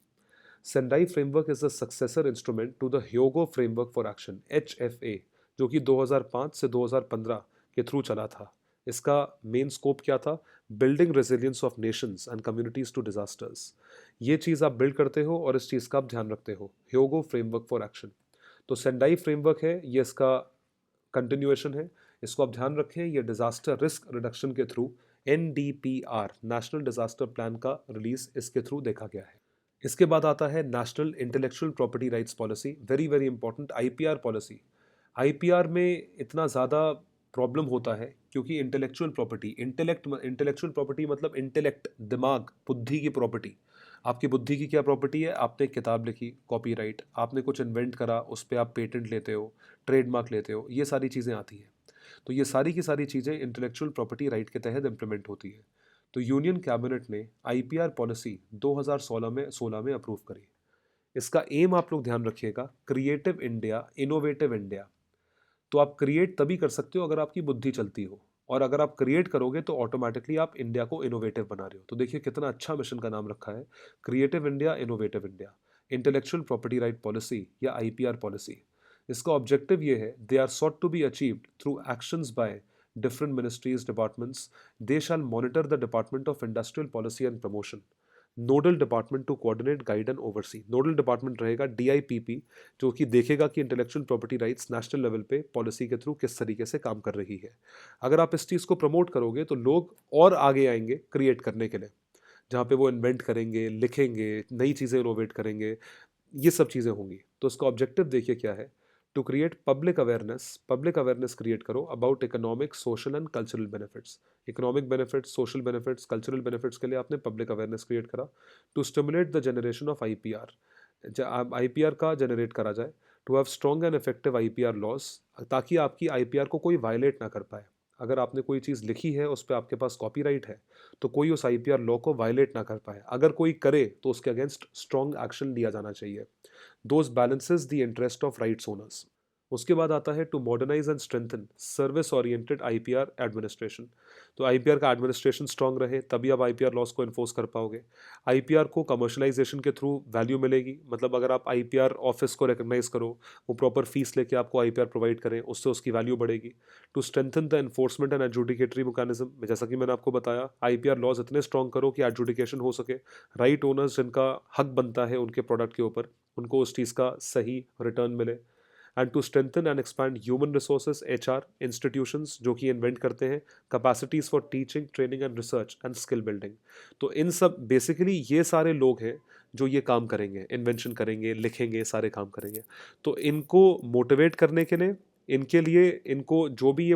Sendai framework is the successor instrument to the Hyogo framework for action, HFA, जो कि 2005 से 2015 के थ्रू चला था। इसका मेन स्कोप क्या था? Building resilience of nations and communities to disasters. ये चीज़ आप बिल्ड करते हो और इस चीज़ का आप ध्यान रखते हो, ह्योगो फ्रेमवर्क फॉर एक्शन। तो सेंडाई फ्रेमवर्क है, ये इसका कंटिन्यूएशन है, इसको आप ध्यान रखें। ये डिजास्टर रिस्क रिडक्शन के through NDPR, national disaster plan का रिलीज इसके थ्रू देखा गया है। इसके बाद आता है national intellectual property rights policy, very very important, IPR policy. IPR में इतना ज़्यादा प्रॉब्लम होता है क्योंकि इंटेलेक्चुअल प्रॉपर्टी मतलब इंटेलेक्ट, दिमाग, बुद्धि की प्रॉपर्टी। आपकी बुद्धि की क्या प्रॉपर्टी है? आपने एक किताब लिखी, कॉपीराइट, आपने कुछ इन्वेंट करा, उस पर आप पेटेंट लेते हो, ट्रेडमार्क लेते हो, ये सारी चीज़ें आती हैं। तो ये सारी की सारी चीज़ें इंटेलेक्चुअल प्रॉपर्टी राइट के तहत इम्प्लीमेंट होती है। तो यूनियन कैबिनेट ने IPR पॉलिसी 2016 में अप्रूव करी। इसका एम आप लोग ध्यान रखिएगा, क्रिएटिव इंडिया, इनोवेटिव इंडिया। तो आप क्रिएट तभी कर सकते हो अगर आपकी बुद्धि चलती हो। और अगर आप क्रिएट करोगे तो ऑटोमेटिकली आप इंडिया को इनोवेटिव बना रहे हो। तो देखिए कितना अच्छा मिशन का नाम रखा है, creative India innovative India. Intellectual property right policy या आईपीआर पॉलिसी, इसका ऑब्जेक्टिव ये है, they are sought to be achieved through actions by different ministries, departments. They shall monitor the Department of Industrial Policy and Promotion. Nodal department to coordinate guide and oversee. Nodal department रहेगा DIPP, जो कि देखेगा कि intellectual property rights national level पे policy के through किस तरीके से काम कर रही है। अगर आप इस चीज़ को प्रमोट करोगे तो लोग और आगे आएंगे क्रिएट करने के लिए, जहाँ पे वो इन्वेंट करेंगे, लिखेंगे, नई चीज़ें इनोवेट करेंगे, ये सब चीज़ें होंगी। तो इसका ऑब्जेक्टिव देखिए क्या है, to create public awareness create करो about economic, social and cultural benefits. Economic benefits, social benefits, cultural benefits के लिए आपने पब्लिक अवेयरनेस क्रिएट करा। To stimulate the generation of IPR, IPR का जनरेट करा जाए। To have strong and effective IPR laws, ताकि आपकी आईपीआर को कोई वायलेट ना कर पाए। अगर आपने कोई चीज़ लिखी है, उस पर आपके पास कॉपीराइट है, तो कोई उस आईपीआर लॉ को वायलेट ना कर पाए। अगर कोई करे तो उसके अगेंस्ट स्ट्रॉन्ग एक्शन लिया जाना चाहिए। Those balances the interest of rights owners. उसके बाद आता है to modernise and strengthen service oriented IPR administration. तो आईपीआर का एडमिनिस्ट्रेशन स्ट्रांग रहे तभी आप आईपीआर लॉस को इन्फोर्स कर पाओगे। आईपीआर को कमर्शलाइजेशन के थ्रू वैल्यू मिलेगी, मतलब अगर आप आईपीआर ऑफिस को रिकग्नाइज करो, वो प्रॉपर फीस लेके आपको आईपीआर प्रोवाइड करें, उससे उसकी वैल्यू बढ़ेगी। To strengthen the enforcement and adjudicatory mechanism, जैसा कि मैंने आपको बताया, आईपीआर लॉज इतने स्ट्रांग करो कि एडजुडिकेशन हो सके। राइट ओनर्स जिनका हक बनता है उनके प्रोडक्ट के ऊपर, उनको उस चीज़ का सही रिटर्न मिले। And to strengthen and expand human resources HR institutions जो कि इन्वेंट करते हैं, capacities for teaching, training and research and skill building. तो इन सब बेसिकली ये सारे लोग हैं जो ये काम करेंगे, इन्वेंशन करेंगे, लिखेंगे, सारे काम करेंगे। तो इनको मोटिवेट करने के लिए, इनके लिए, इनको जो भी ये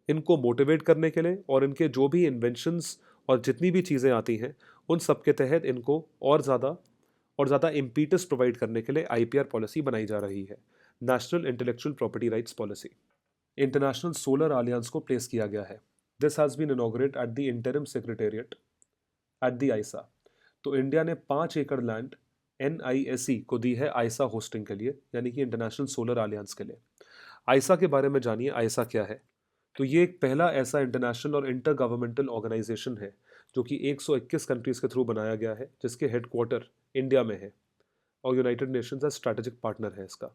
इनको मोटिवेट करने के लिए और इनके जो भी इन्वेंशंस और जितनी भी चीज़ें आती हैं उन सब के तहत इनको और ज़्यादा इम्पीटस प्रोवाइड करने के लिए आईपीआर पॉलिसी बनाई जा रही है, national intellectual property rights policy. International solar alliance को प्लेस किया गया है। This has been inaugurate at the interim secretariat at the ISA. तो इंडिया ने 5 एकड़ लैंड एनआईएसई को दी है आईसा होस्टिंग के लिए, यानी कि इंटरनेशनल सोलर अलियंस के लिए। आईसा के बारे में जानिए, आईसा क्या है। तो ये एक पहला ऐसा इंटरनेशनल और इंटर गवर्नमेंटल ऑर्गेनाइजेशन है जो कि 121 कंट्रीज के थ्रू बनाया गया है, जिसके हेडक्वार्टर इंडिया में है और यूनाइटेड नेशंस का स्ट्रैटेजिक पार्टनर है इसका,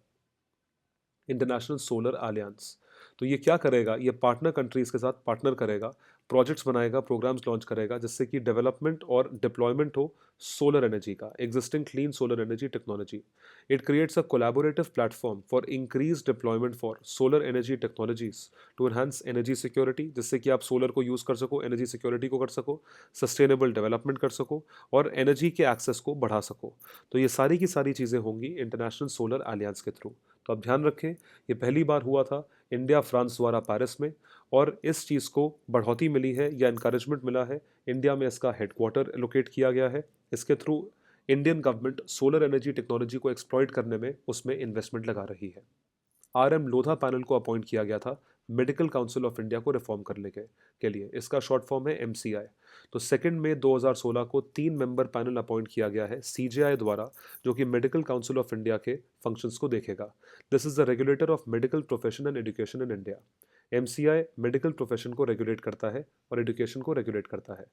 इंटरनेशनल सोलर अलियंस। तो ये क्या करेगा, ये पार्टनर कंट्रीज़ के साथ पार्टनर करेगा, प्रोजेक्ट्स बनाएगा, प्रोग्राम्स लॉन्च करेगा, जिससे कि डेवलपमेंट और डिप्लॉयमेंट हो सोलर एनर्जी का, existing clean solar energy technology. It creates a collaborative platform for increase deployment for solar energy technologies to enhance energy security, जिससे कि आप सोलर को यूज़ कर सको, एनर्जी सिक्योरिटी को कर सको, सस्टेनेबल डेवलपमेंट कर सको और एनर्जी के एक्सेस को बढ़ा सको। तो ये सारी की सारी चीज़ें होंगी इंटरनेशनल सोलर अलियंस के थ्रू। तो आप ध्यान रखें, ये पहली बार हुआ था इंडिया फ्रांस द्वारा पेरिस में, और इस चीज़ को बढ़ोतरी मिली है या इनकरेजमेंट मिला है, इंडिया में इसका हेडक्वार्टर एलोकेट किया गया है। इसके through Indian government solar energy technology को एक्सप्लॉइट करने में उसमें इन्वेस्टमेंट लगा रही है। आरएम लोधा पैनल को अपॉइंट किया गया था मेडिकल काउंसिल ऑफ इंडिया को रिफॉर्म करने के लिए। इसका शॉर्ट फॉर्म है एमसीआई। तो 2 मई 2016 को 3 मेंबर पैनल अपॉइंट किया गया है सीजेआई द्वारा, जो कि मेडिकल काउंसिल ऑफ इंडिया के फंक्शंस को देखेगा। This is the regulator of medical profession and education in India. MCI medical profession को रेगुलेट करता है और एजुकेशन को रेगुलेट करता है।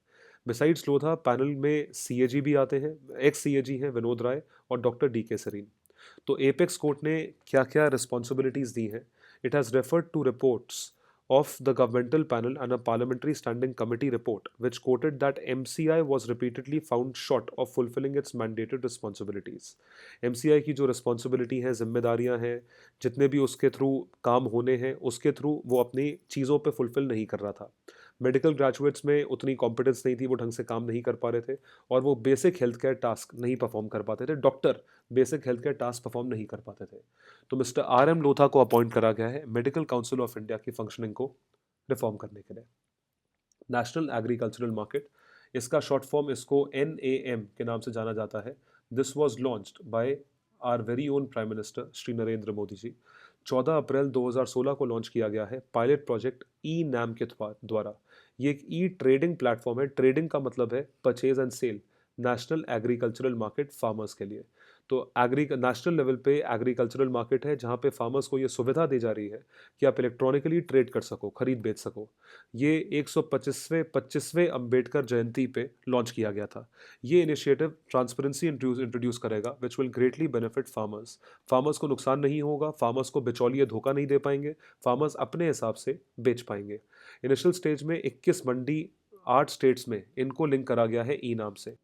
बिसाइड्स लोधा पैनल में सीएजी भी आते हैं, एक्स सीएजी हैं विनोद राय और डॉक्टर डी के सरीन। तो एपेक्स कोर्ट ने क्या क्या रिस्पॉन्सिबिलिटीज़ दी हैं, it has referred to reports of the governmental panel and a parliamentary standing committee report which quoted that MCI was repeatedly found short of fulfilling its mandated responsibilities. MCI की जो responsibility है, जिम्मेदारियां हैं, जितने भी उसके थ्रू काम होने हैं, उसके थ्रू वो अपनी चीज़ों पे फुलफिल नहीं कर रहा था। मेडिकल ग्रेजुएट्स में उतनी कॉम्पिटेंस नहीं थी, वो ढंग से काम नहीं कर पा रहे थे और वो बेसिक हेल्थ केयर टास्क नहीं परफॉर्म कर पाते थे। Doctor basic health care task perform नहीं कर पाते थे। तो मिस्टर आरएम लोथा को अपॉइंट करा गया है मेडिकल काउंसिल ऑफ इंडिया की फंक्शनिंग को रिफॉर्म करने के लिए। नेशनल एग्रीकल्चरल मार्केट, इसका शॉर्ट फॉर्म इसको NAM के नाम से जाना जाता है। This was launched by our very own prime minister Shri Narendra Modi ji. 14 April 2016 को लॉन्च किया गया है पायलट प्रोजेक्ट ई नैम के द्वारा। ये एक ई ट्रेडिंग प्लेटफॉर्म है। ट्रेडिंग का मतलब है purchase and sale, national agricultural market farmers के लिए। तो नेशनल लेवल पे एग्रीकल्चरल मार्केट है जहाँ पे फार्मर्स को ये सुविधा दी जा रही है कि आप इलेक्ट्रॉनिकली ट्रेड कर सको, खरीद बेच सको। ये 125वें अंबेडकर जयंती पे लॉन्च किया गया था। ये इनिशिएटिव ट्रांसपेरेंसी इंट्रोड्यूस करेगा which will greatly benefit farmers. Farmers को नुकसान नहीं होगा, फार्मर्स को बिचौलिए धोखा नहीं दे पाएंगे, फार्मर्स अपने हिसाब से बेच पाएंगे। इनिशियल स्टेज में 21 मंडी 8 स्टेट्स में इनको लिंक करा गया है ई नाम से।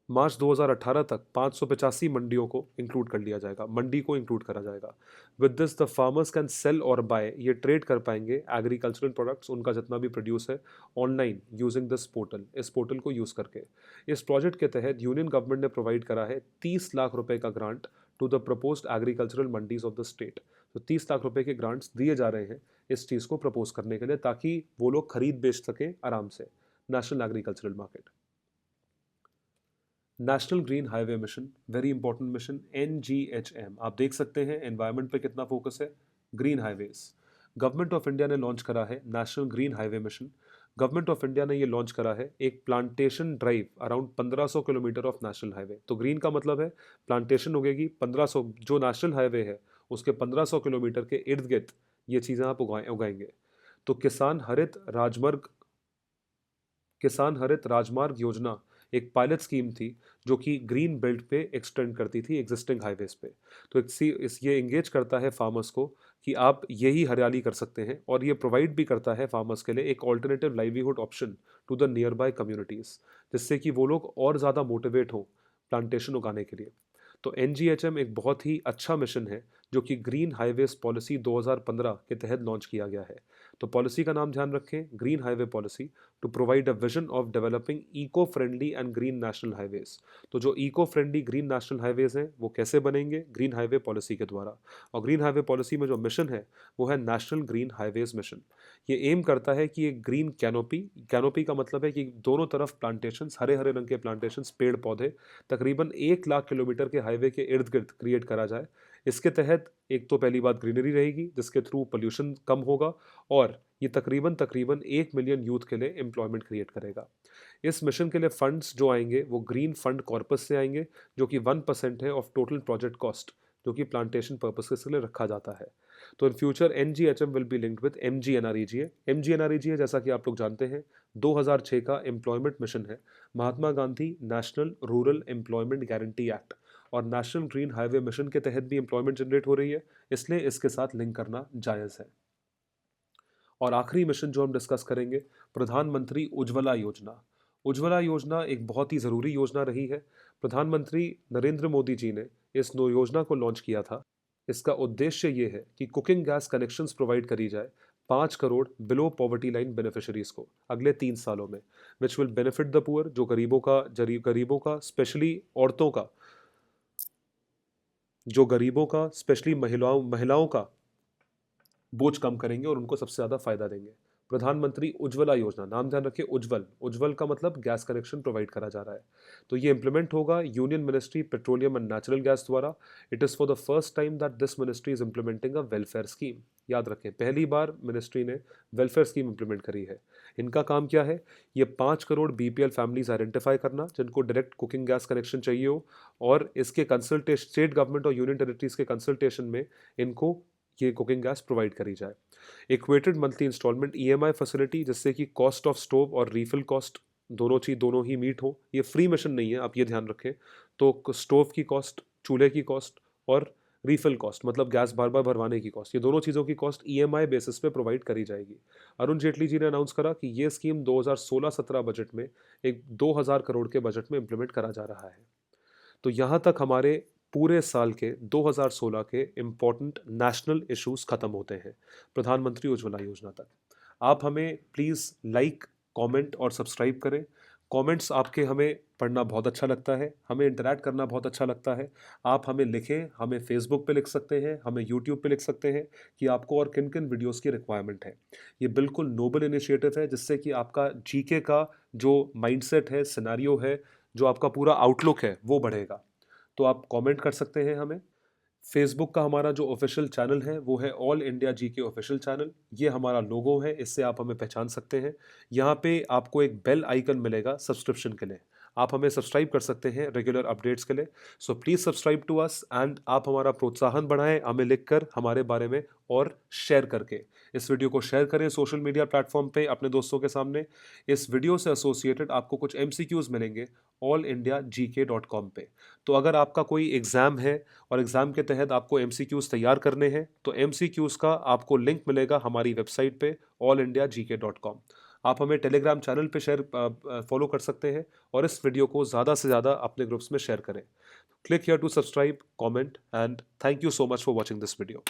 मार्च 2018 तक 585 मंडियों को इंक्लूड कर लिया जाएगा, मंडी को इंक्लूड करा जाएगा। With this the farmers can sell और बाय, ये ट्रेड कर पाएंगे एग्रीकल्चरल प्रोडक्ट्स उनका जितना भी प्रोड्यूस है ऑनलाइन यूजिंग दिस पोर्टल, इस पोर्टल को यूज़ करके। इस प्रोजेक्ट के तहत यूनियन गवर्नमेंट ने प्रोवाइड करा है 30 लाख रुपए का grant to the proposed agricultural mandis of the state. तो 30 लाख रुपए के ग्रांट्स दिए जा रहे हैं इस चीज़ को प्रपोज करने के लिए, ताकि वो लोग खरीद बेच सकें आराम से। National agricultural market. National green highway mission, very important mission, NGHM। आप देख सकते हैं एनवायरनमेंट पे कितना फोकस है। Green highways, government of India ने लॉन्च करा है national green highway mission. Government of India ने ये लॉन्च करा है एक plantation drive around 1500 kilometre of national highway. तो ग्रीन का मतलब है प्लांटेशन होगी 1500, जो नेशनल हाईवे है उसके 1500 किलोमीटर के इर्द गिर्द ये चीज़ें आप उगाएंगे। तो किसान हरित राजमार्ग योजना एक पायलट स्कीम थी जो कि ग्रीन बेल्ट पे एक्सटेंड करती थी एग्जिस्टिंग हाईवेज पे। तो ये इंगेज करता है फार्मर्स को कि आप यही हरियाली कर सकते हैं, और ये प्रोवाइड भी करता है फार्मर्स के लिए एक alternative livelihood option to the nearby communities, जिससे कि वो लोग और ज़्यादा मोटिवेट हों प्लांटेशन उगाने के लिए। तो NGHM एक बहुत ही अच्छा मिशन है जो कि ग्रीन हाईवेज पॉलिसी 2015 के तहत लॉन्च किया गया है। तो पॉलिसी का नाम ध्यान रखें, green highway policy to provide a vision of developing eco friendly and green national highways. तो जो eco friendly green national highways हैं वो कैसे बनेंगे? ग्रीन हाईवे पॉलिसी के द्वारा। और ग्रीन हाईवे पॉलिसी में जो मिशन है वो है नेशनल ग्रीन हाईवेज मिशन। ये एम करता है कि एक ग्रीन कैनोपी का मतलब है कि दोनों तरफ प्लांटेशन, हरे हरे रंग के प्लांटेशन, पेड़ पौधे तकरीबन 1 लाख किलोमीटर के हाईवे के इर्द गिर्द क्रिएट करा जाए। इसके तहत एक तो पहली बात ग्रीनरी रहेगी जिसके थ्रू पोल्यूशन कम होगा, और ये तकरीबन तकरीबन 1 मिलियन यूथ के लिए एम्प्लॉयमेंट क्रिएट करेगा। इस मिशन के लिए फंड्स जो आएंगे वो ग्रीन फंड कॉर्पस से आएंगे, जो कि 1% है ऑफ टोटल प्रोजेक्ट कॉस्ट, जो कि प्लांटेशन पर्पस के लिए रखा जाता है। तो in future NGHM will be linked with MGNREGA। MGNREGA जैसा कि आप लोग जानते हैं 2006 का एम्प्लॉयमेंट मिशन है, Mahatma Gandhi national rural employment guarantee act, और नेशनल ग्रीन हाईवे मिशन के तहत भी एम्प्लॉयमेंट जनरेट हो रही है, इसलिए इसके साथ लिंक करना जायज़ है। और आखिरी मिशन जो हम डिस्कस करेंगे, प्रधानमंत्री उज्ज्वला योजना। उज्ज्वला योजना एक बहुत ही ज़रूरी योजना रही है। प्रधानमंत्री नरेंद्र मोदी जी ने इस योजना को लॉन्च किया था। इसका उद्देश्य ये है कि कुकिंग गैस कनेक्शंस प्रोवाइड करी जाए 5 crore below poverty line beneficiaries को अगले 3 सालों में, which will benefit the poor, जो गरीबों का स्पेशली औरतों का, जो गरीबों का स्पेशली महिलाओं का बोझ कम करेंगे और उनको सबसे ज़्यादा फायदा देंगे। प्रधानमंत्री उज्ज्वला योजना, नाम ध्यान रखिए उज्ज्वल, उज्ज्वल का मतलब गैस कनेक्शन प्रोवाइड करा जा रहा है। तो ये इंप्लीमेंट होगा union ministry petroleum and natural gas द्वारा। It is for the first time that this ministry is implementing a welfare scheme. याद रखें, पहली बार मिनिस्ट्री ने वेलफेयर स्कीम इंप्लीमेंट करी है। इनका काम क्या है? ये 5 करोड़ BPL फैमिलीज आइडेंटिफाई करना जिनको डायरेक्ट कुकिंग गैस कनेक्शन चाहिए हो, और इसके कंसल्टेशन स्टेट गवर्नमेंट और यूनियन टेरिटरीज के कंसल्टेशन में इनको ये कुकिंग गैस प्रोवाइड करी जाए। Equated monthly instalment EMI facility, जिससे कि कॉस्ट ऑफ स्टोव और रीफिल कॉस्ट दोनों ही मीट हो। ये फ्री मिशन नहीं है, आप ये ध्यान रखें। तो स्टोव की कॉस्ट, चूल्हे की कॉस्ट, और रीफिल कॉस्ट मतलब गैस बार बार भरवाने की कॉस्ट, ये दोनों चीज़ों की कॉस्ट EMI बेसिस पे प्रोवाइड करी जाएगी। अरुण जेटली जी ने अनाउंस करा कि ये स्कीम 2016-17 बजट में एक 2000 करोड़ के बजट में इंप्लीमेंट करा जा रहा है। तो यहाँ तक हमारे पूरे साल के 2016 के इम्पॉर्टेंट नेशनल इश्यूज खत्म होते हैं, प्रधानमंत्री उज्ज्वला योजना तक। आप हमें प्लीज़ लाइक, कमेंट और सब्सक्राइब करें। कमेंट्स आपके हमें पढ़ना बहुत अच्छा लगता है, हमें इंटरैक्ट करना बहुत अच्छा लगता है। आप हमें लिखें, हमें फेसबुक पे लिख सकते हैं, हमें यूट्यूब पे लिख सकते हैं कि आपको और किन किन वीडियोस की रिक्वायरमेंट है। ये बिल्कुल नोबल इनिशिएटिव है जिससे कि आपका GK का जो माइंडसेट है, सिनेरियो है, जो आपका पूरा आउटलुक है वो बढ़ेगा। तो आप कमेंट कर सकते हैं हमें। फेसबुक का हमारा जो ऑफिशियल चैनल है वो है all India GK official channel. ये हमारा लोगो है, इससे आप हमें पहचान सकते हैं। यहाँ पे आपको एक बेल आइकन मिलेगा सब्सक्रिप्शन के लिए। आप हमें सब्सक्राइब कर सकते हैं रेगुलर अपडेट्स के लिए। So please subscribe to us and आप हमारा प्रोत्साहन बढ़ाएं हमें लिखकर, हमारे बारे में और शेयर करके। इस वीडियो को शेयर करें सोशल मीडिया प्लेटफॉर्म पे अपने दोस्तों के सामने। इस वीडियो से एसोसिएटेड आपको कुछ MCQs मिलेंगे allindiagk.com पे। तो अगर आपका कोई एग्ज़ाम है और एग्ज़ाम के तहत आपको MCQs तैयार करने हैं तो MCQs का आपको लिंक मिलेगा हमारी वेबसाइट पे allindiagk.com। आप हमें टेलीग्राम चैनल पे फॉलो कर सकते हैं और इस वीडियो को ज़्यादा से ज़्यादा अपने ग्रुप्स में शेयर करें। Click here to subscribe, comment and thank you so much for watching this video.